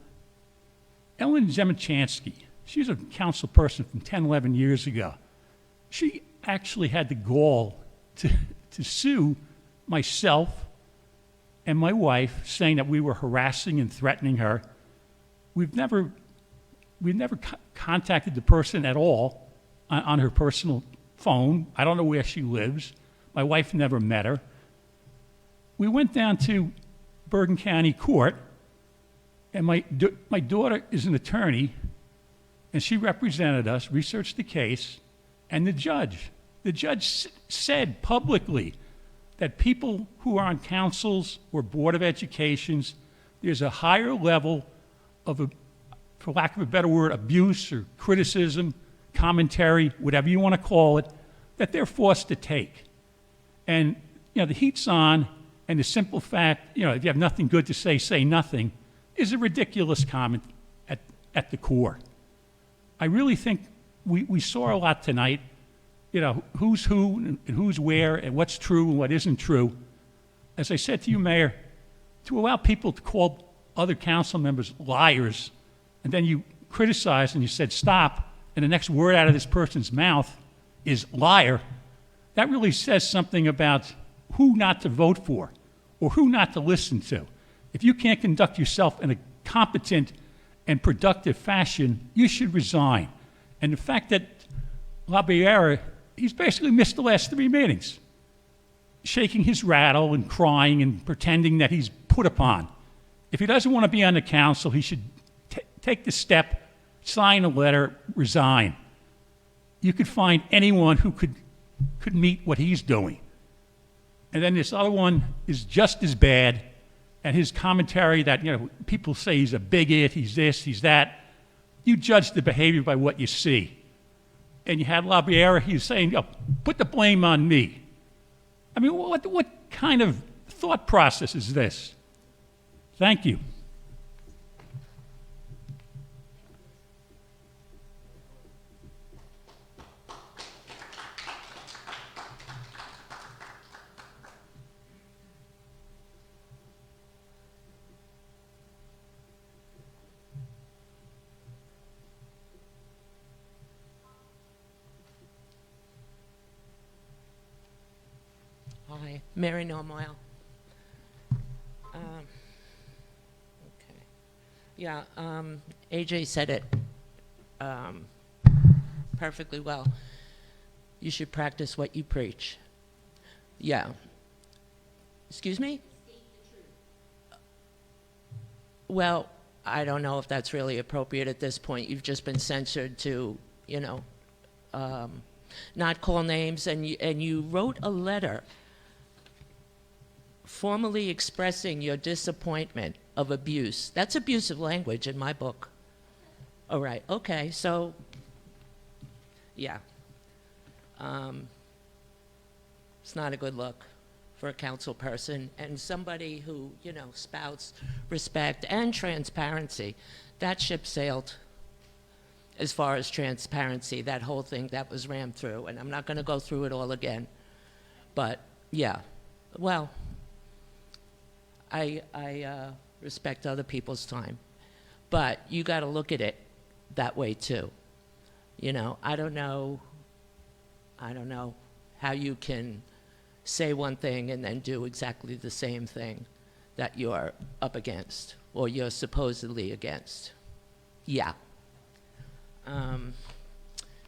Ellen Zemichansky, she's a council person from 10, 11 years ago. She actually had the gall to sue myself and my wife, saying that we were harassing and threatening her. We've never contacted the person at all on her personal phone. I don't know where she lives. My wife never met her. We went down to Bergen County Court, and my daughter is an attorney, and she represented us, researched the case, and the judge said publicly that people who are on councils or board of educations, there's a higher level of, for lack of a better word, abuse or criticism, commentary, whatever you want to call it, that they're forced to take. And, you know, the heat's on, and the simple fact, you know, if you have nothing good to say nothing, is a ridiculous comment at the core. I really think we saw a lot tonight, you know, who's who and who's where and what's true and what isn't true. As I said to you, Mayor, to allow people to call other council members liars, and then you criticize and you said stop, and the next word out of this person's mouth is liar, that really says something about who not to vote for or who not to listen to. If you can't conduct yourself in a competent and productive fashion, you should resign. And the fact that LaBiera, he's basically missed the last 3 meetings, shaking his rattle and crying and pretending that he's put upon. If he doesn't want to be on the council, he should take the step, sign a letter, resign. You could find anyone who could meet what he's doing. And then this other one is just as bad, and his commentary that, you know, people say he's a bigot, he's this, he's that. You judge the behavior by what you see. And you had LaBiera, he's saying, oh, put the blame on me. I mean, what kind of thought process is this? Thank you. Hi. Mary Normoyle. Okay. Yeah, AJ said it perfectly well. You should practice what you preach. Yeah. Excuse me? Well, I don't know if that's really appropriate at this point. You've just been censored to, you know, not call names, and you wrote a letter formally expressing your disappointment of abuse. That's abusive language in my book. All right, okay, so, yeah. It's not a good look for a council person and somebody who, you know, spouts respect and transparency. That ship sailed as far as transparency, that whole thing that was rammed through. And I'm not going to go through it all again. But, yeah, well, I respect other people's time. But you got to look at it that way, too. You know, I don't know how you can say one thing and then do exactly the same thing that you're up against or you're supposedly against. Yeah.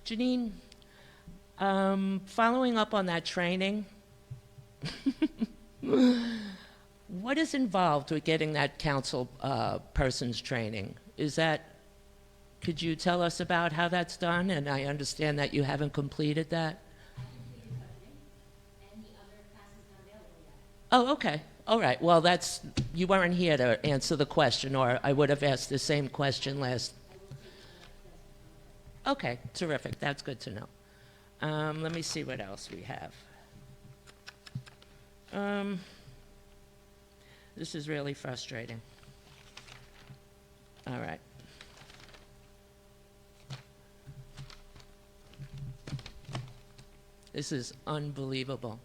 Janine, following up on that training, what is involved with getting that council person's training? Could you tell us about how that's done? And I understand that you haven't completed that. Oh, okay. All right. Well, you weren't here to answer the question, or I would have asked the same question last. Okay, terrific. That's good to know. Let me see what else we have. This is really frustrating. All right. This is unbelievable.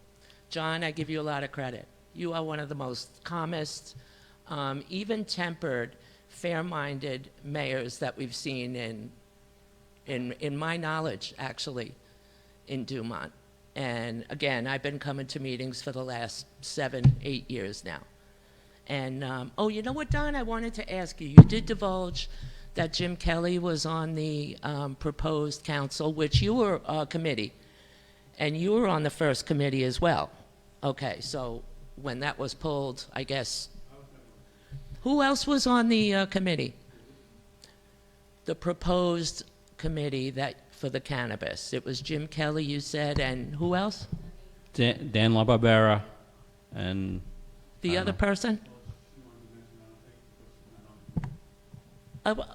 John, I give you a lot of credit. You are one of the most calmest, even-tempered, fair-minded mayors that we've seen in my knowledge, actually, in Dumont. And again, I've been coming to meetings for the last 7, 8 years now. And, oh, you know what, Don? I wanted to ask you. You did divulge that Jim Kelly was on the proposed council, which you were committee, and you were on the first committee as well. Okay, so when that was pulled, I guess, who else was on the committee? The proposed committee for the cannabis. It was Jim Kelly, you said, and who else? Dan LaBarbera and... The other person?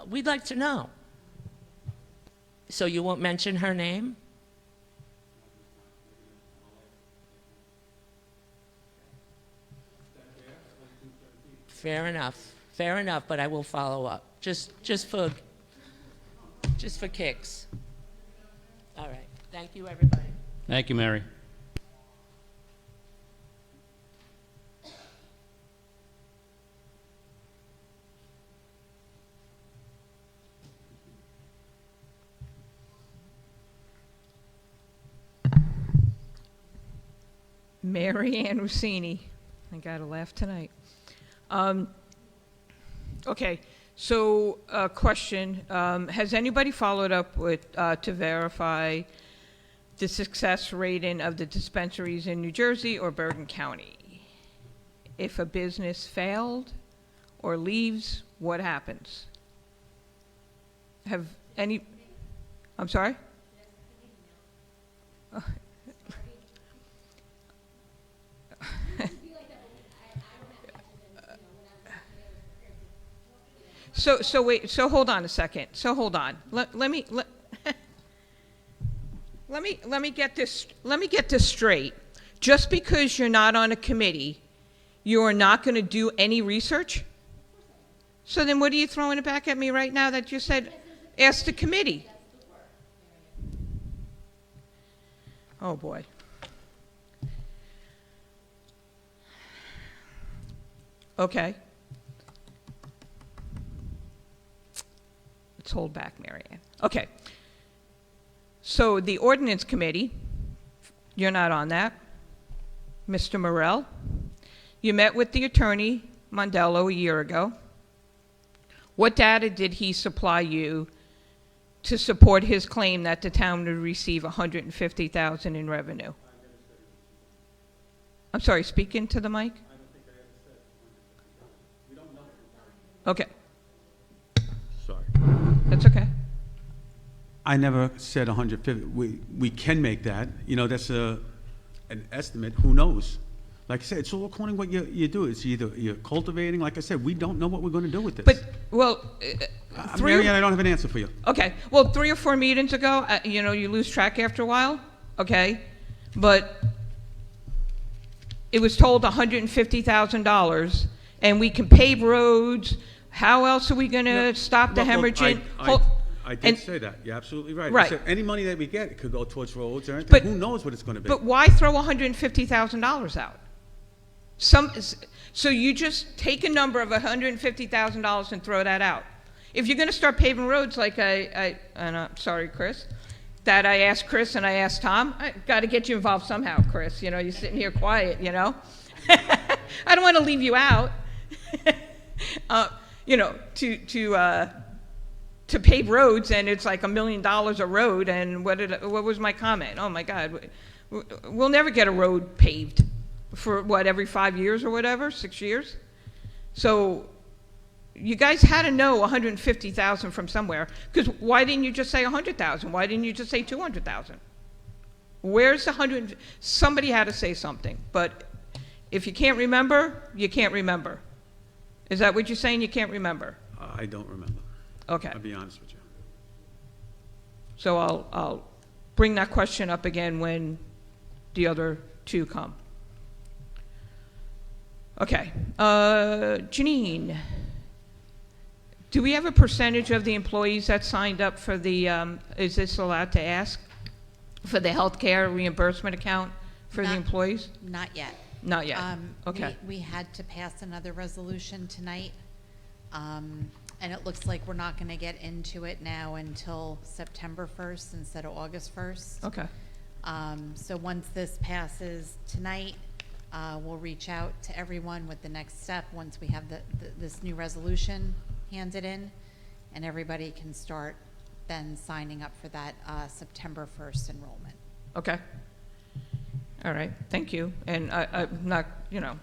We'd like to know. So you won't mention her name? Fair enough, but I will follow up, just for kicks. All right, thank you, everybody. Thank you, Mary. Mary Ann Rossini. I got to laugh tonight. Okay, so question, has anybody followed up with, to verify the success rating of the dispensaries in New Jersey or Bergen County? If a business failed or leaves, what happens? Have any, I'm sorry? So wait, so hold on a second. So hold on. Let me get this straight. Just because you're not on a committee, you are not going to do any research? So then what are you throwing it back at me right now that you said ask the committee? Oh boy. Okay. Let's hold back, Mary Ann. Okay. So the ordinance committee, you're not on that. Mr. Morel, you met with the attorney Mondello a year ago. What data did he supply you to support his claim that the town would receive $150,000 in revenue? I'm sorry, speak into the mic. Okay, Sorry. that's okay. I never said 150. We can make that. You know, that's an estimate. Who knows? Like I said, it's all according to what you do. It's either you're cultivating. Like I said, we don't know what we're going to do with this. But, well, Mary Ann, I don't have an answer for you. okay, well, 3 or 4 meetings ago, you know, you lose track after a while, okay? But it was told $150,000, and we can pave roads. How else are we going to stop the Well, hemorrhaging? I did And- say that. You're absolutely right. Right. I said any money that we get, it could go towards roads or anything. But- Who knows what it's going to be? But why throw $150,000 out? So you just take a number of $150,000 and throw that out. If you're going to start paving roads like and I'm sorry, Chris, that I asked Chris and I asked Tom, I got to get you involved somehow, Chris. You know, you're sitting here quiet, you know? I don't want to leave you out. You know, to pave roads, and it's like $1 million a road, and what was my comment? Oh my God, we'll never get a road paved for what, every 5 years or whatever, 6 years? So you guys had to know 150,000 from somewhere, because why didn't you just say 100,000? Why didn't you just say 200,000? Where's the 100? Somebody had to say something, but if you can't remember, you can't remember. Is that what you're saying? You can't remember? I don't remember. Okay. I'll be honest with you. So I'll bring that question up again when the other two come. Okay. Janine, do we have a percentage of the employees that signed up for the, is this allowed to ask, for the healthcare reimbursement account for the Not- employees? Not yet. Not yet. Okay. We had to pass another resolution tonight, and it looks like we're not gonna get into it now until September 1st instead of August 1st. Okay. So once this passes tonight, we'll reach out to everyone with the next step, once we have this new resolution handed in, and everybody can start then signing up for that, September 1st enrollment. Okay. All right, thank you. And I'm not, you know,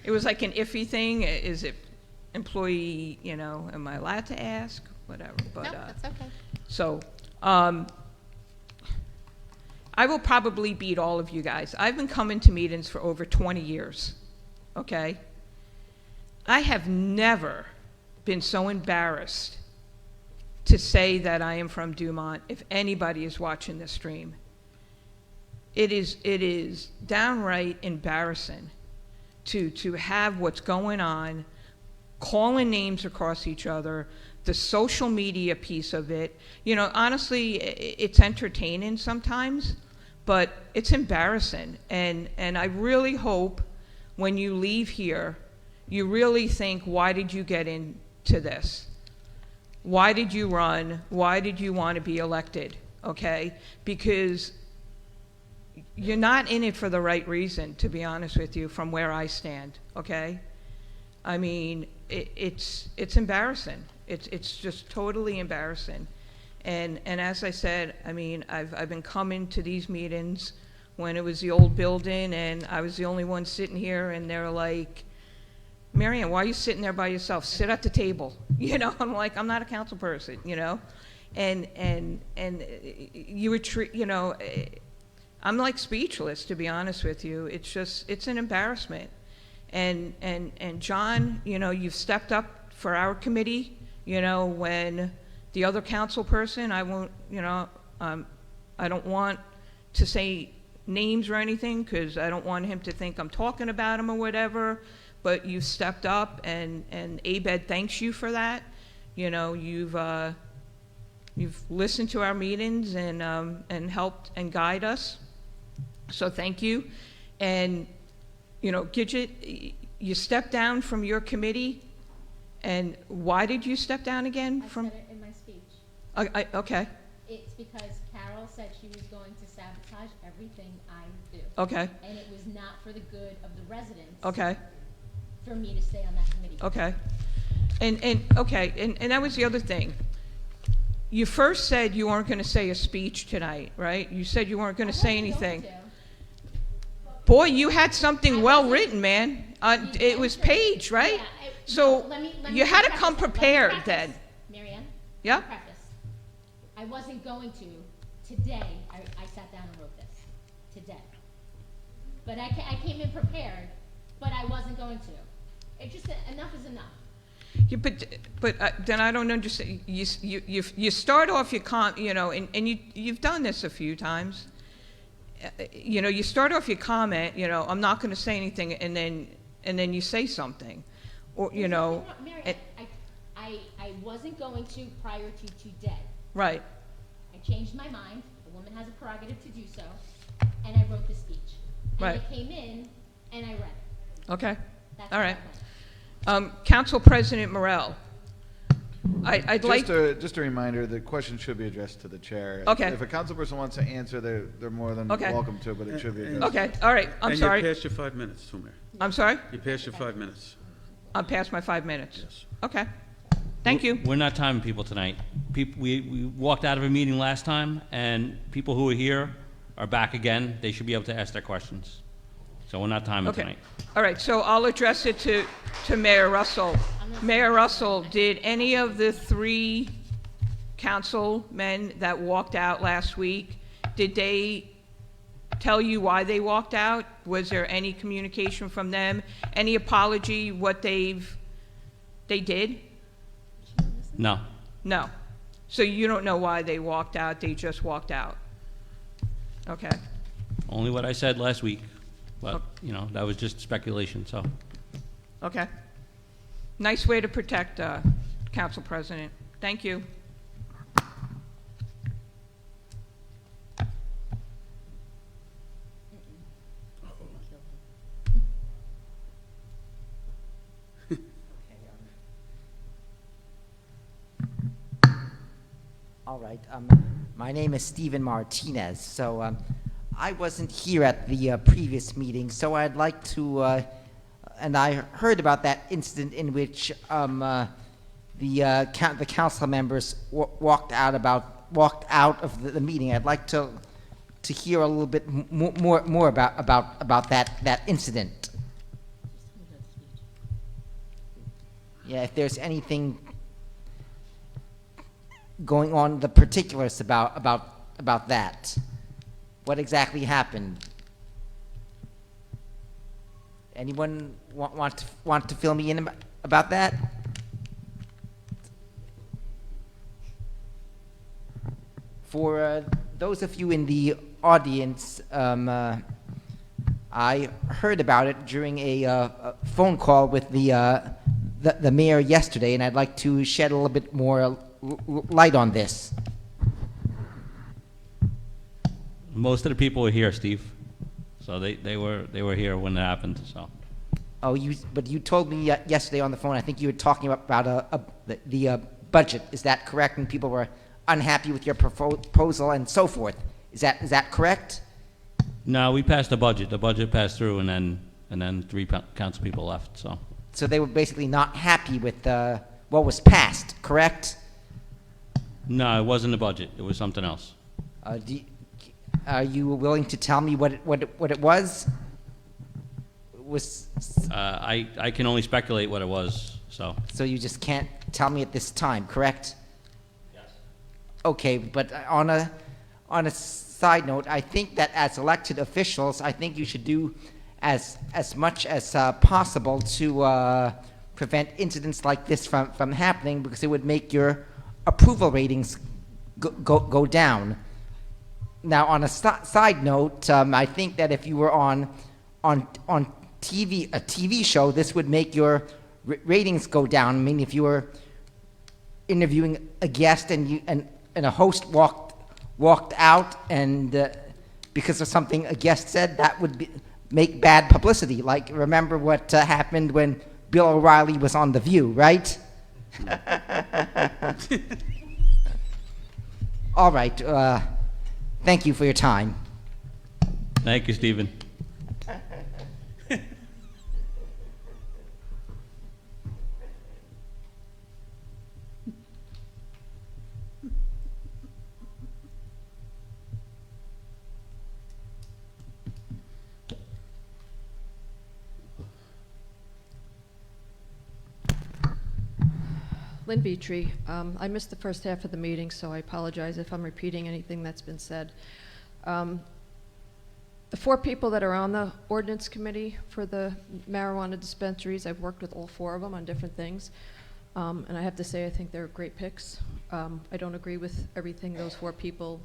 it was like an iffy thing. Is it employee, you know, am I allowed to ask? Whatever, but. No, that's okay. So, I will probably beat all of you guys. I've been coming to meetings for over 20 years, okay? I have never been so embarrassed to say that I am from Dumont, if anybody is watching this stream. It is downright embarrassing to have what's going on, calling names across each other, the social media piece of it. You know, honestly, it's entertaining sometimes, but it's embarrassing. And I really hope when you leave here, you really think, why did you get into this? Why did you run? Why did you want to be elected? Okay? Because you're not in it for the right reason, to be honest with you, from where I stand, okay? I mean, it's embarrassing. It's just totally embarrassing. And as I said, I mean, I've been coming to these meetings when it was the old building, and I was the only one sitting here, and they're like, Mary Ann, why are you sitting there by yourself? Sit at the table. You know, I'm like, I'm not a council person, you know? And you would treat, you know, I'm like speechless, to be honest with you. It's just, it's an embarrassment. And John, you know, you've stepped up for our committee, you know, when the other council person, I won't, you know, I don't want to say names or anything, because I don't want him to think I'm talking about him or whatever, but you stepped up, and ABED thanks you for that. You know, you've listened to our meetings and helped and guide us. So thank you. And, you know, Gidget, you stepped down from your committee, and why did you step down again from? I said it in my speech. Okay. It's because Carol Carol said she was going to sabotage everything I do. Okay, And it was not for the good of the residents. okay, For me to stay on that committee. okay. And that was the other thing. You first said you weren't gonna say a speech tonight, right? You said you weren't gonna say anything. Boy, you had something well-written, man. It was Paige, right? Yeah, So, let me you had to preface come it. Let me prepared preface. then. Mary Ann? Yeah? Preface. I wasn't going to. Today, I sat down and wrote this. Today. But I came in prepared, but I wasn't going to. It just, enough is enough. Yeah, but then I don't understand. You start off and you've done this a few times. You start off your comment, I'm not going to say anything, and then you say something, or Mary, I wasn't going to prior to today. right. I changed my mind. A woman has a prerogative to do so, and I wrote the speech. And Right. I came in and I read it. Okay. That's All what right. I meant. Council President Morel, I'd like. Just a reminder, the question should be addressed to the chair. Okay. If a council person wants to answer, they're more than Okay. welcome to, but it should be addressed. Okay, all right, I'm And sorry. you passed your 5 minutes, too, Mayor. I'm sorry? You passed your 5 minutes. I'm past my 5 minutes. Yes. Okay. Thank you. We're not timing people tonight. We walked out of a meeting last time, and people who are here are back again. They should be able to ask their questions. So we're not timing Okay. tonight. All right, so I'll address it to Mayor Russell. Mayor Russell, did any of the 3 councilmen that walked out last week, did they tell you why they walked out? Was there any communication from them? Any apology, what they did? No. No. So you don't know why they walked out, they just walked out? Okay, Only what I said last week. But, that was just speculation, so. okay. Nice way to protect, Council President. Thank you. All right. My name is Stephen Martinez. So I wasn't here at the previous meeting, so I'd like to, and I heard about that incident in which the council members walked out of the meeting. I'd like to hear a little bit more about that incident. Yeah, if there's anything going on, the particulars about that. What exactly happened? Anyone want to fill me in about that? For those of you in the audience, I heard about it during a phone call with the mayor yesterday, and I'd like to shed a little bit more light on this. Most of the people were here, Steve. So they were here when it happened, so. Oh, but you told me yesterday on the phone, I think you were talking about the budget. Is that correct? And people were unhappy with your proposal and so forth. Is that correct? No, we passed the budget. The budget passed through, and then 3 council people left, so. So they were basically not happy with what was passed, correct? No, it wasn't the budget. It was something else. Are you willing to tell me what it was? I can only speculate what it was, so. So you just can't tell me at this time, correct? Yes. Okay, but on a side note, I think that as elected officials, I think you should do as much as possible to prevent incidents like this from happening, because it would make your approval ratings go down. Now, on a side note, I think that if you were on TV, a TV show, this would make your ratings go down. I mean, if you were interviewing a guest and a host walked out and because of something a guest said, that would make bad publicity. Like, remember what happened when Bill O'Reilly was on The View, right? All right. Thank you for your time. Thank you, Stephen. Lynn Beatree. I missed the first half of the meeting, so I apologize if I'm repeating anything that's been said. The 4 people that are on the ordinance committee for the marijuana dispensaries, I've worked with all 4 of them on different things. And I have to say, I think they're great picks. I don't agree with everything those 4 people,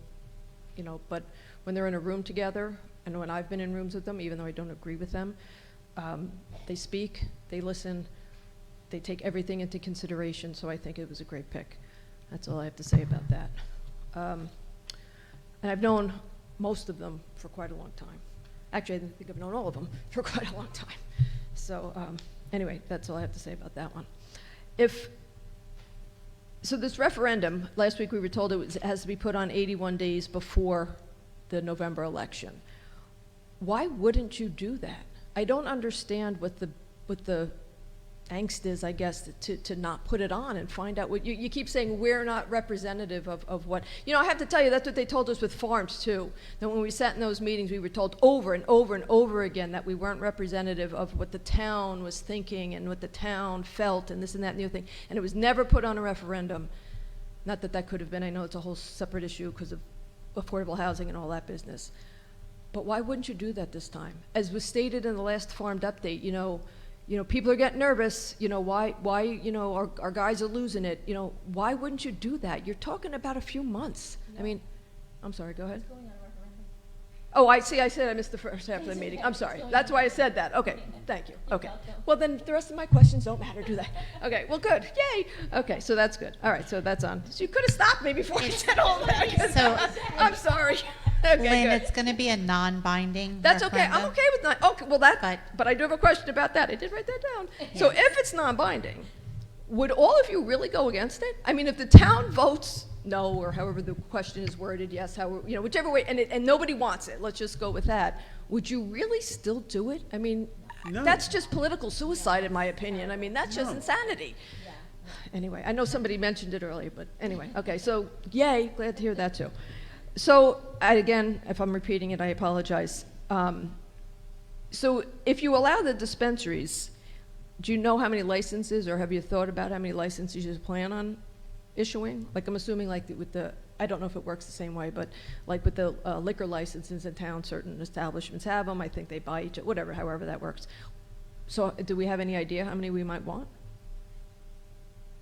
but when they're in a room together, and when I've been in rooms with them, even though I don't agree with them, they speak, they listen, they take everything into consideration, so I think it was a great pick. That's all I have to say about that. And I've known most of them for quite a long time. Actually, I think I've known all of them for quite a long time. So anyway, that's all I have to say about that one. So this referendum, last week we were told it has to be put on 81 days before the November election. Why wouldn't you do that? I don't understand what the angst is, I guess, to not put it on and find out what you keep saying we're not representative of what, I have to tell you, that's what they told us with farms too. That when we sat in those meetings, we were told over and over and over again that we weren't representative of what the town was thinking and what the town felt and this and that and the other thing. And it was never put on a referendum. Not that that could have been, I know it's a whole separate issue because of affordable housing and all that business. But why wouldn't you do that this time? As was stated in the last farmed update, people are getting nervous, why, our guys are losing it, why wouldn't you do that? You're talking about a few months. No. I mean, I'm sorry, go ahead. Oh, I see, I said I missed the first half of the meeting. I'm sorry. That's why I said that. Okay, thank you. Okay. Well, then the rest of my questions don't matter, do they? Okay, well, good. Yay. Okay, so that's good. All right, so that's on. So you could have stopped me before you said all that. So, I'm sorry. Okay, Lynn, good. it's going to be a non-binding That's okay. I'm referendum. okay with not. Okay, well but I do have a question about that. I did write that down. So if it's non-binding, would all of you really go against it? I mean, if the town votes no, or however the question is worded, yes, whichever way, and nobody wants it, let's just go with that. Would you really still do it? I mean, No. that's just political suicide, in my opinion. I mean, that's just No. insanity. Anyway, I know somebody mentioned it earlier, but anyway, okay. So, yay, glad to hear that too. So, again, if I'm repeating it, I apologize. So, if you allow the dispensaries, do you know how many licenses, or have you thought about how many licenses you plan on issuing? Like, I'm assuming, like with the, I don't know if it works the same way, but like with the liquor licenses in town, certain establishments have them. I think they buy each, whatever, however that works. So, do we have any idea how many we might want?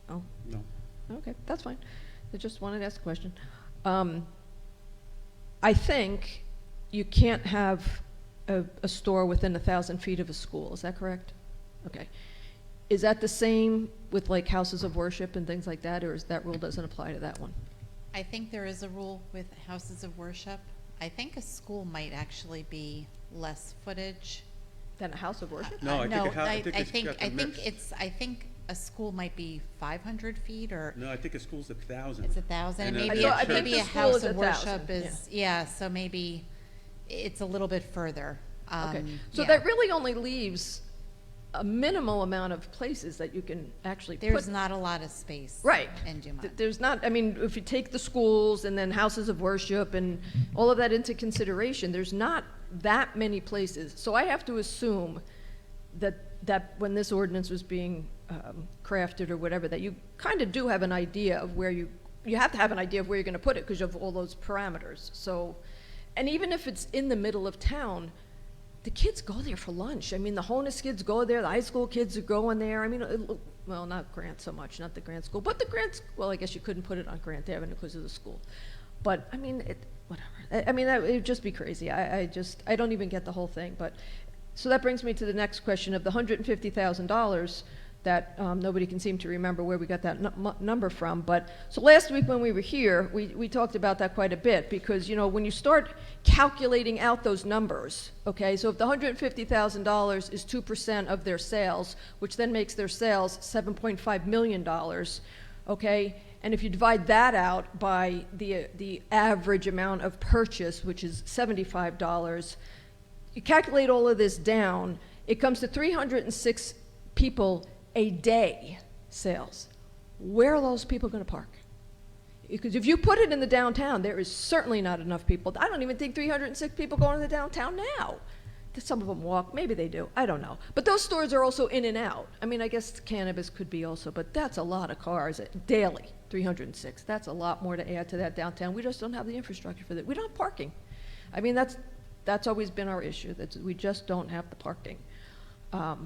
Oh. No. Okay, that's fine. I just wanted to ask a question. I think you can't have a store within 1,000 feet of a school. Is that correct? Okay. Is that the same with like houses of worship and things like that, or is that rule doesn't apply to that one? I think there is a rule with houses of worship. I think a school might actually be less footage. Than a house of worship? No, I think a house- I think I it's think, got the I think mix. it's, I think a school might be 500 feet or No, I think a school's 1,000. it's 1,000. And And maybe, I think maybe the a school house is of 1,000, worship is, yeah, so maybe it's a little bit further. Okay. So Yeah. that really only leaves a minimal amount of places that you can actually put. There's not a lot of space. Right. In Dumont. There's not, I mean, if you take the schools and then houses of worship and all of that into consideration, there's not that many places. So I have to assume that when this ordinance was being crafted or whatever, that you kind of do have an idea of where you have to have an idea of where you're going to put it because of all those parameters. So, and even if it's in the middle of town, the kids go there for lunch. I mean, the Honus kids go there, the high school kids are going there. I mean, well, not Grant so much, not the Grant School, but the Grant, well, I guess you couldn't put it on Grant Avenue because of the school. But, I mean, whatever. I mean, it would just be crazy. I don't even get the whole thing. But, so that brings me to the next question of the $150,000 that nobody can seem to remember where we got that number from. But, so last week when we were here, we talked about that quite a bit because, you know, when you start calculating out those numbers, okay, so if the $150,000 is 2% of their sales, which then makes their sales $7.5 million, okay, And if you divide that out by the average amount of purchase, which is $75, you calculate all of this down, it comes to 306 people a day sales. Where are those people going to park? Because if you put it in the downtown, there is certainly not enough people. I don't even think 306 people go into the downtown now. Some of them walk, maybe they do, I don't know. But those stores are also in and out. I mean, I guess cannabis could be also, but that's a lot of cars daily, 306. That's a lot more to add to that downtown. We just don't have the infrastructure for that. We don't have parking. I mean, that's always been our issue, that we just don't have the parking. All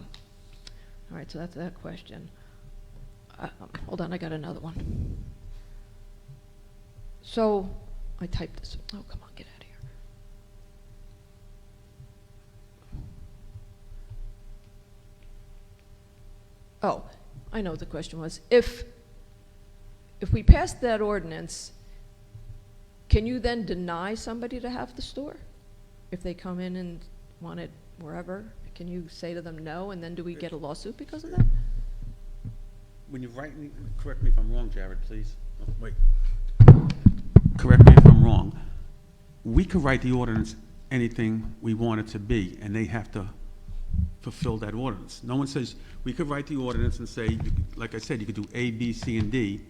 right, so that's that question. Hold on, I got another one. So, I typed this. Oh, come on, get out of here. Oh, I know what the question was. If we passed that ordinance, can you then deny somebody to have the store? If they come in and want it wherever, can you say to them no, and then do we get a lawsuit because of that? When you write, correct me if I'm wrong, Jared, please. Oh, wait. Correct me if I'm wrong. We could write the ordinance anything we want it to be, and they have to fulfill that ordinance. No one says, we could write the ordinance and say, like I said, you could do A, B, C, and D.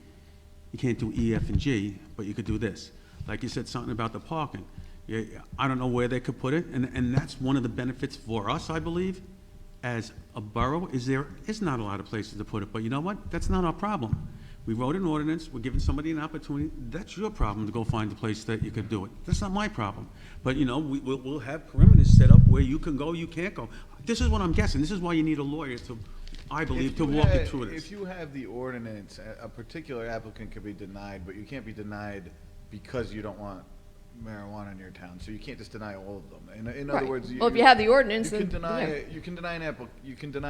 You can't do E, F, and G, but you could do this. Like you said, something about the parking. Yeah, I don't know where they could put it, and that's one of the benefits for us, I believe, as a borough, is there is not a lot of places to put it. But you know what? That's not our problem. We wrote an ordinance, we're giving somebody an opportunity. That's your problem to go find a place that you could do it. That's not my problem. But, you know, we'll have perimeters set up where you can go, you can't go. This is what I'm guessing. This is why you need a lawyer to, I believe, to walk you through this. If you have the ordinance, a particular applicant could be denied, but you can't be denied because you don't want marijuana in your town. So you can't just deny all of them. In other words, well, if you have the ordinance, you can then, deny yeah. you can deny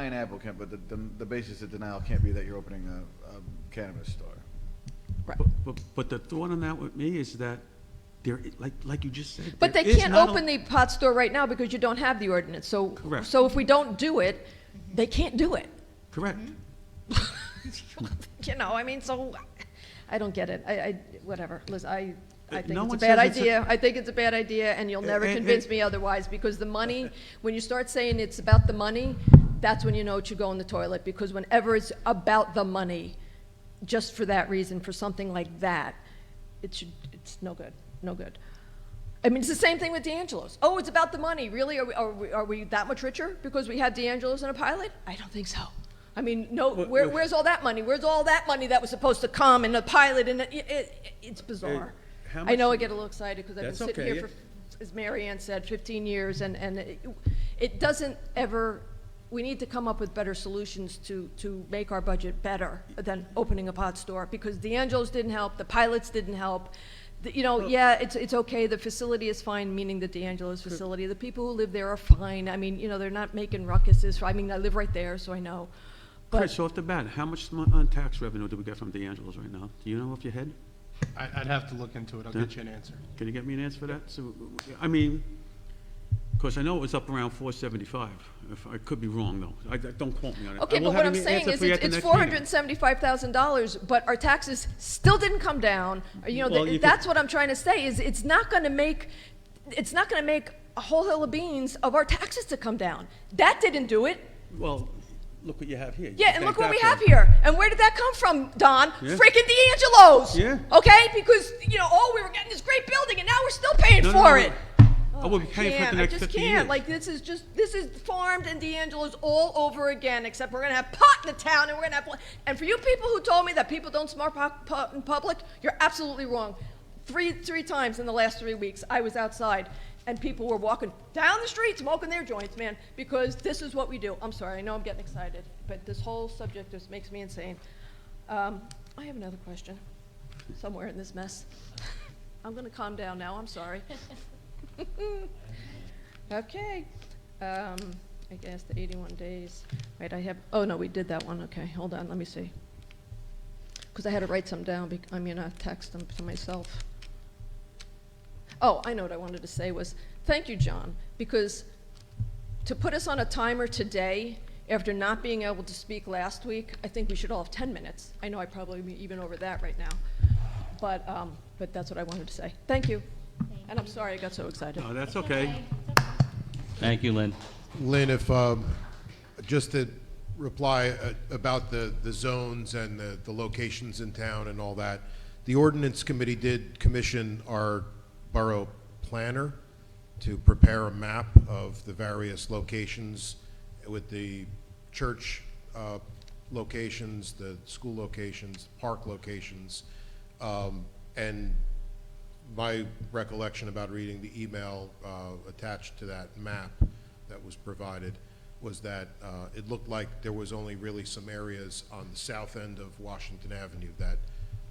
an applicant, but the basis of denial can't be that you're opening a cannabis store. Right. But the thought on that with me is that there, like you just said, But there they is can't not open the pot store right now because you don't have the ordinance. So, Correct. so if we don't do it, they can't do it. Correct. You know, I mean, so I don't get it. I whatever. Liz, I think No it's a one bad says it's idea. I think it's a bad idea, and you'll never convince me otherwise, because the money, when you start saying it's about the money, that's when you know it should go in the toilet, because whenever it's about the money, just for that reason, for something like that, it's no good, no good. I mean, it's the same thing with D'Angelo's. Oh, it's about the money. Really? Are we that much richer because we have D'Angelo's in a pilot? I don't think so. I mean, no, where's all that money? Where's all that money that was supposed to come in the pilot? And it's bizarre. I know I get a little excited because I've been sitting here for, as Mary Ann said, 15 years, and it doesn't ever, we need to come up with better solutions to make our budget better than opening a pot store, because D'Angelo's didn't help, the pilots didn't help. You know, yeah, it's okay, the facility is fine, meaning the D'Angelo's facility. The people who live there are fine. I mean, you know, they're not making ruckuses. I mean, I live right there, so I know. But Chris, off the bat, how much tax revenue do we get from D'Angelo's right now? Do you know off your head? I'd have to look into it. I'll get you an answer. Can you get me an answer for that? So, I mean, because I know it was up around 475. If I could be wrong, though. Don't quote me on it. okay, but what I'm saying is it's $475,000, but our taxes still didn't come down. You know, Well, that's what I'm trying to say, is it's not going to make a whole hill of beans of our taxes to come down. That didn't do it. Well, look what you have here. Yeah, and look what we have here. And where did that come from, Don? Yeah. Freaking D'Angelo's. Yeah. Okay? Because, you know, oh, we were getting this great building, and now we're still paying for it. I will be paying for it the next 50 years. I just can't. Like, this is farmed and D'Angelo's all over again, except we're going to have pot in the town, and we're going to have, and for you people who told me that people don't smoke pot in public, you're absolutely wrong. Three times in the last 3 weeks, I was outside, and people were walking down the street smoking their joints, man, because this is what we do. I'm sorry, I know I'm getting excited, but this whole subject just makes me insane. I have another question somewhere in this mess. I'm going to calm down now, I'm sorry. Okay, I guess the 81 days. Right, I have, oh no, we did that one. Okay, hold on, let me see. Because I had to write some down, text them to myself. Oh, I know what I wanted to say was, thank you, John, because to put us on a timer today After not being able to speak last week, I think we should all have 10 minutes. I know I probably be even over that right now. But that's what I wanted to say. Thank you. And I'm sorry I got so excited. No, that's okay. Thank you, Lynn. Lynn, if, just to reply about the zones and the locations in town and all that, the ordinance committee did commission our borough planner to prepare a map of the various locations with the church locations, the school locations, park locations, and my recollection about reading the email attached to that map that was provided was that it looked like there was only really some areas on the south end of Washington Avenue that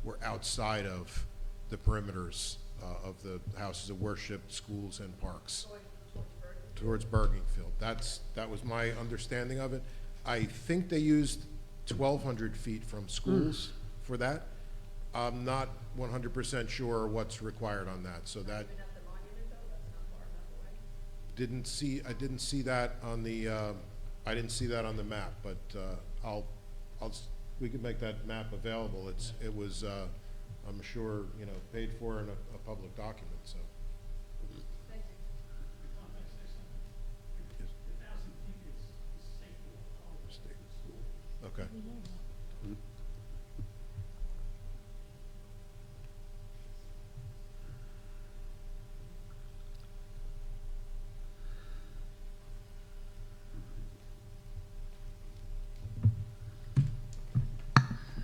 were outside of the perimeters of the houses of worship, schools, and parks. Towards Bergenfield. That was my understanding of it. I think they used 1,200 feet from schools for that. I'm not 100% sure what's required on that, so that. I didn't see that on the, I didn't see that on the map, but we can make that map available. It was, I'm sure, paid for in a public document, so. Okay.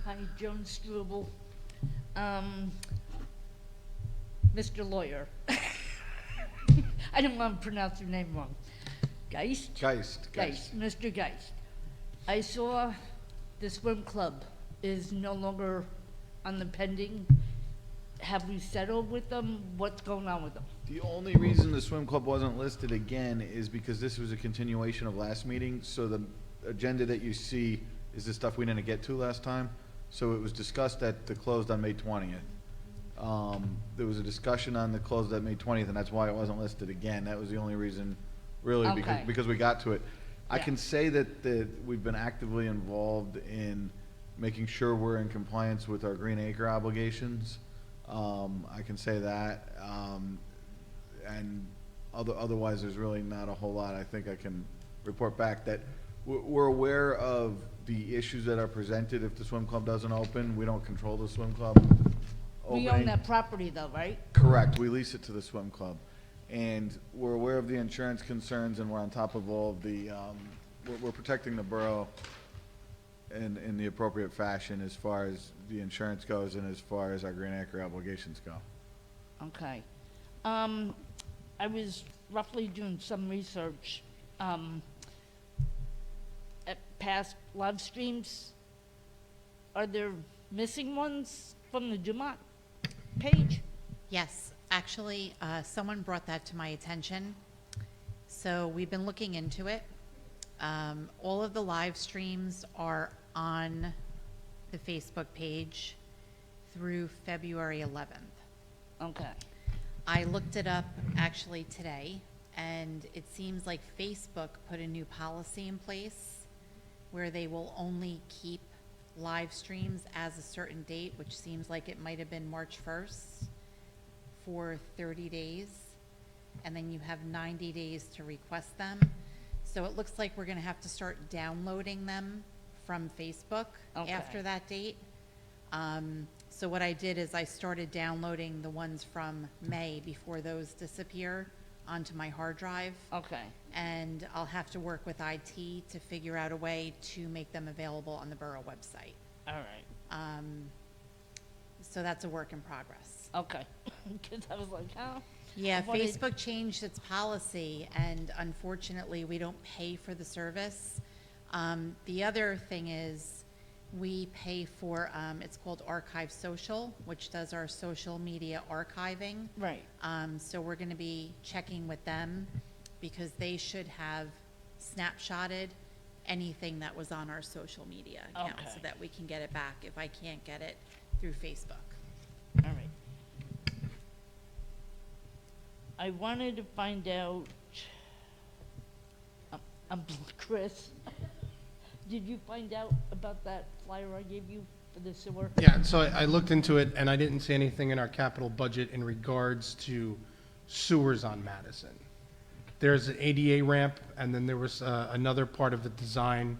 Hi, Joan Struble. Mr. Lawyer. I don't want to pronounce your name wrong. Geist? Geist. Mr. Geist. I saw the swim club is no longer on the pending. Have we settled with them? What's going on with them? The only reason the swim club wasn't listed again is because this was a continuation of last meeting, so the agenda that you see is the stuff we didn't get to last time. So it was discussed at the closed on May 20th. There was a discussion on the closed at May 20th, and that's why it wasn't listed again. That was the only reason, really, Okay. because we got to it. I Yeah. can say that we've been actively involved in making sure we're in compliance with our Green Acre obligations. I can say that. And otherwise, there's really not a whole lot. I think I can report back that we're aware of the issues that are presented if the swim club doesn't open. We don't control the swim club opening. We own that property though, right? Correct. We lease it to the swim club. And we're aware of the insurance concerns, and we're on top of all of the, we're protecting the borough in the appropriate fashion as far as the insurance goes and as far as our Green Acre obligations go. Okay. I was roughly doing some research at past live streams. Are there missing ones from the Dumont page? Yes, actually, someone brought that to my attention. So we've been looking into it. All of the live streams are on the Facebook page through February 11th. Okay. I looked it up actually today, and it seems like Facebook put a new policy in place where they will only keep live streams as a certain date, which seems like it might have been March 1st, for 30 days, and then you have 90 days to request them. So it looks like we're gonna have to start downloading them from Facebook Okay. after that date. So what I did is I started downloading the ones from May before those disappear onto my hard drive. Okay. And I'll have to work with IT to figure out a way to make them available on the borough website. All right. So that's a work in progress. Okay. Because I was like, oh. Yeah, I wanted- Facebook changed its policy, and unfortunately, we don't pay for the service. The other thing is, we pay for, it's called Archive Social, which does our social media archiving. Right. So we're gonna be checking with them, because they should have snapshotted anything that was on our social media account, so Okay. that we can get it back if I can't get it through Facebook. All right. I wanted to find out, I'm Chris. Did you find out about that flyer I gave you for the sewer? Yeah, so I looked into it, and I didn't see anything in our capital budget in regards to sewers on Madison. There's an ADA ramp, and then there was another part of the design,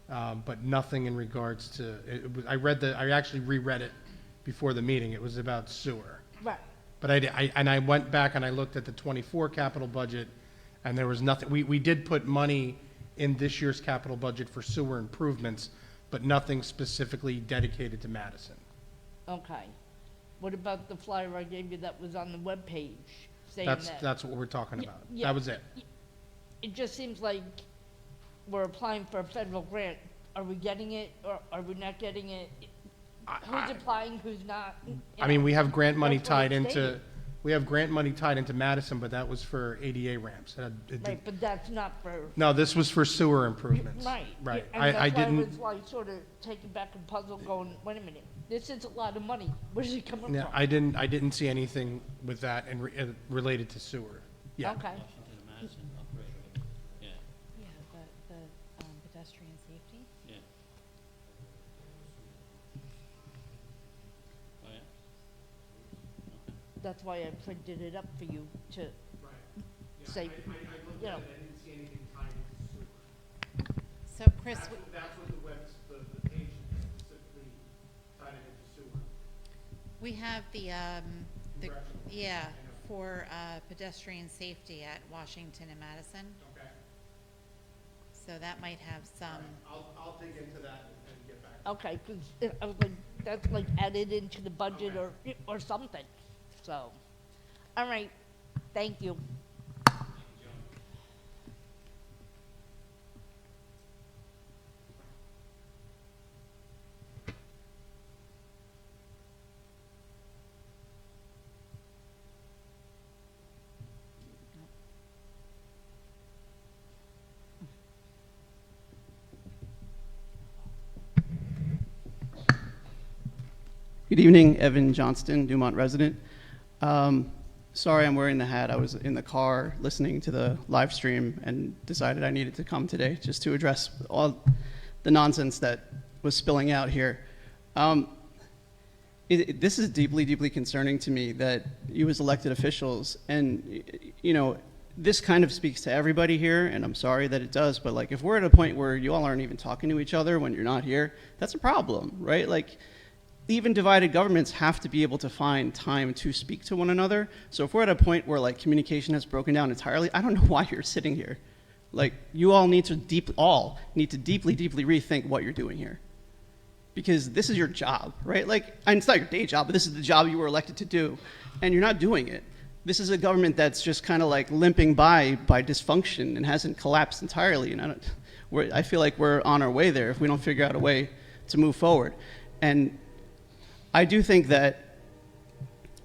but nothing in regards to, I actually reread it before the meeting. It was about sewer. Right. But I went back and I looked at the '24 capital budget, and there was nothing. We did put money in this year's capital budget for sewer improvements, but nothing specifically dedicated to Madison. Okay. What about the flyer I gave you that was on the webpage saying that? That's what we're talking about. Yeah. That was it. It just seems like we're applying for a federal grant. Are we getting it or are we not getting it? Who's applying, who's not? I mean, we have grant money That's what tied it's into, stated. we have grant money tied into Madison, but that was for ADA ramps. Right, but that's not for. No, this was for sewer improvements. Right. Right. And I that's why I didn't, was like sort of taken back and puzzled going, wait a minute, this is a lot of money. Where's it coming yeah, from? I didn't see anything with that and related to sewer. Yeah. Okay. Yeah, Yeah, the pedestrian safety. yeah. Oh, yeah? That's why I printed it up for you to say, you know. didn't see anything tied into sewer. So Chris, That's what the page specifically tied into sewer. we have yeah, for pedestrian safety at Washington and Madison. Okay. So that might have some, I'll dig into that and get back. Okay, because I was like, that's like added into the budget or something. So, all right, thank you. Good evening, Evan Johnston, Dumont resident. Sorry I'm wearing the hat. I was in the car listening to the live stream and decided I needed to come today just to address all the nonsense that was spilling out here. This is deeply, deeply concerning to me that you as elected officials, and you know, this kind of speaks to everybody here, and I'm sorry that it does, but like if we're at a point where you all aren't even talking to each other when you're not here, that's a problem, right? Like, even divided governments have to be able to find time to speak to one another. So if we're at a point where like communication has broken down entirely, I don't know why you're sitting here. Like, you all need to deeply rethink what you're doing here. Because this is your job, right? Like, and it's not your day job, but this is the job you were elected to do, and you're not doing it. This is a government that's just kind of like limping by dysfunction and hasn't collapsed entirely. And I feel like we're on our way there if we don't figure out a way to move forward. And I do think that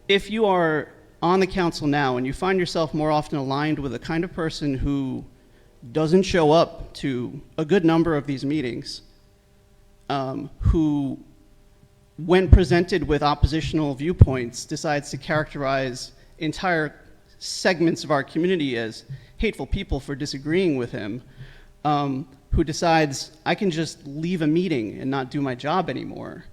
if you are on the council now and you find yourself more often aligned with the kind of person who doesn't show up to a good number of these meetings, who, when presented with oppositional viewpoints, decides to characterize entire segments of our community as hateful people for disagreeing with him, who decides, I can just leave a meeting and not do my job anymore,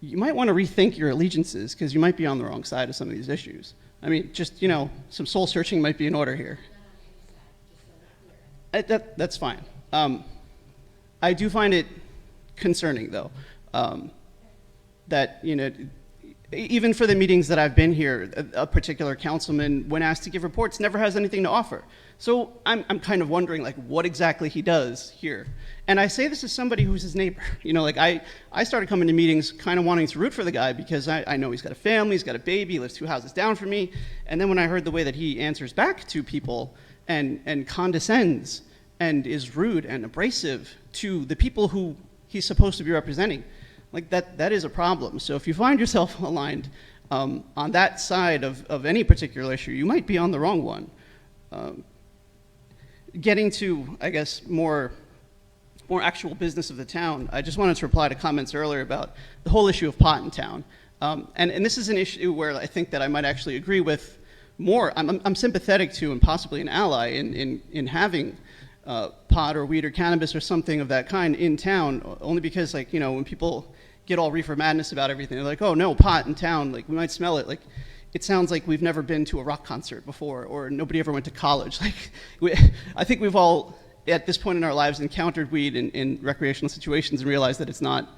you might want to rethink your allegiances because you might be on the wrong side of some of these issues. I mean, just, you know, some soul searching might be in order here. That's fine. I do find it concerning, though, that, you know, even for the meetings that I've been here, a particular councilman, when asked to give reports, never has anything to offer. So I'm kind of wondering, like, what exactly he does here. And I say this as somebody who's his neighbor. You know, like, I started coming to meetings kind of wanting to root for the guy because I know he's got a family, he's got a baby, he lives 2 houses down from me. And then when I heard the way that he answers back to people and condescends and is rude and abrasive to the people who he's supposed to be representing, like, that is a problem. So if you find yourself aligned on that side of any particular issue, you might be on the wrong one. Getting to, I guess, more actual business of the town, I just wanted to reply to comments earlier about the whole issue of pot in town. And this is an issue where I think that I might actually agree with more. I'm sympathetic to and possibly an ally in having pot or weed or cannabis or something of that kind in town, only because, like, you know, when people get all reefer madness about everything, they're like, oh, no, pot in town, like, we might smell it. Like, it sounds like we've never been to a rock concert before, or nobody ever went to college. Like, I think we've all, at this point in our lives, encountered weed in recreational situations and realized that it's not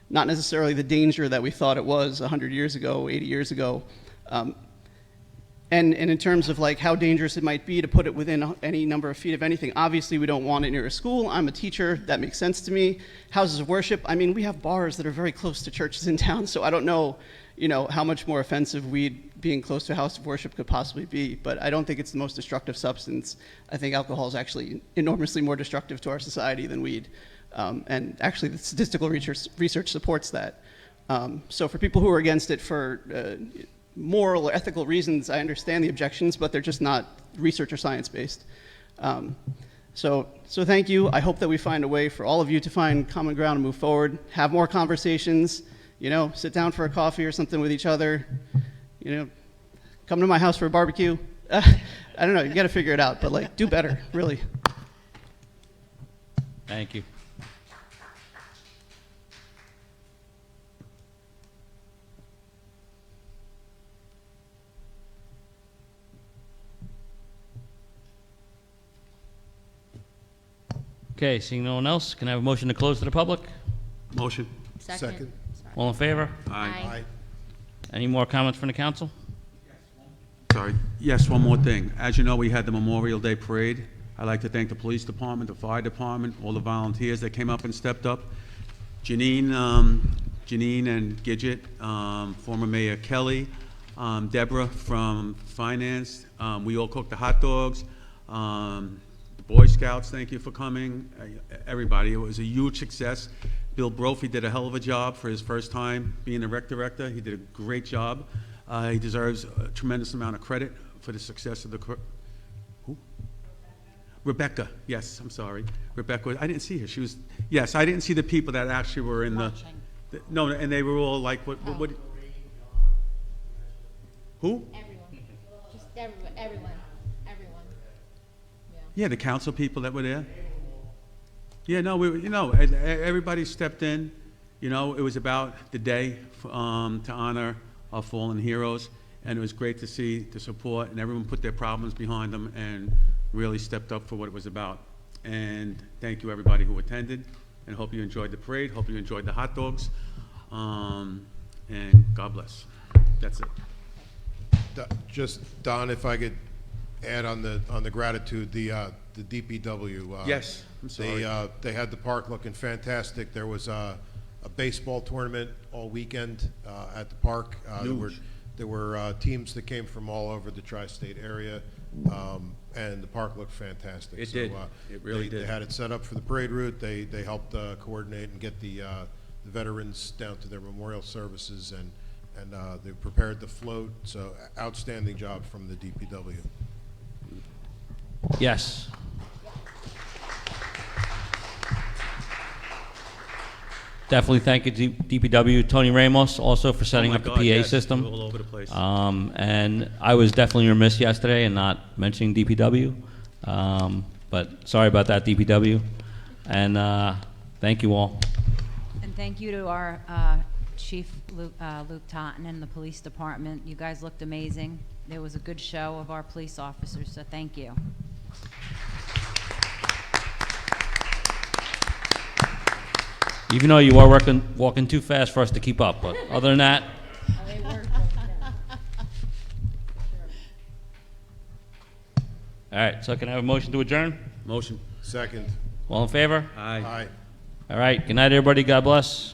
necessarily the danger that we thought it was 100 years ago, 80 years ago. And in terms of like how dangerous it might be to put it within any number of feet of anything, obviously we don't want it near a school. I'm a teacher, that makes sense to me. Houses of worship, I mean, we have bars that are very close to churches in town, so I don't know, you know, how much more offensive weed being close to a house of worship could possibly be, but I don't think it's the most destructive substance. I think alcohol is actually enormously more destructive to our society than weed. And actually the statistical research supports that. So for people who are against it for moral or ethical reasons, I understand the objections, but they're just not research or science-based. So thank you. I hope that we find a way for all of you to find common ground and move forward, have more conversations, you know, sit down for a coffee or something with each other, you know, come to my house for a barbecue. I don't know, you gotta figure it out, but like, do better, really. Thank you. Okay, seeing no one else, can I have a motion to close to the public? Motion. Second. All in favor? Aye. Any more comments from the council? Sorry. Yes, one more thing. As you know, we had the Memorial Day Parade. I'd like to thank the police department, the fire department, all the volunteers that came up and stepped up. Janine and Gidget, former Mayor Kelly, Deborah from Finance. We all cooked the hot dogs. The Boy Scouts, thank you for coming. Everybody, it was a huge success. Bill Brophy did a hell of a job for his first time being the rec director. He did a great job. He deserves a tremendous amount of credit for the success of the... Who? Rebecca, yes, I'm sorry. Rebecca, I didn't see her. She was... Yes, I didn't see the people that actually were in the... No, and they were all like, what... Who? Everyone, just everyone. Yeah, the council people that were there. Yeah, no, everybody stepped in. You know, it was about the day to honor our fallen heroes, and it was great to see the support, and everyone put their problems behind them and really stepped up for what it was about. And thank you, everybody who attended, and hope you enjoyed the parade, hope you enjoyed the hot dogs, and God bless. That's it. Just, Don, if I could add on the gratitude, the DPW. Yes, I'm sorry. They had the park looking fantastic. There was a baseball tournament all weekend at the park. There were teams that came from all over the tri-state area, and the park looked fantastic. It did. It really did. They had it set up for the parade route. They helped coordinate and get the veterans down to their memorial services, and they prepared the float. So outstanding job from the DPW. Yes. Definitely thank you, DPW, Tony Ramos, also for setting up the PA system. All over the place. And I was definitely remiss yesterday in not mentioning DPW. But sorry about that, DPW. And thank you all. And thank you to our Chief Luke Totten and the police department. You guys looked amazing. It was a good show of our police officers, so thank you. Even though you are walking too fast for us to keep up, but other than that. All right, so can I have a motion to adjourn? Motion. Second. All in favor? Aye. Aye. All right, good night, everybody. God bless.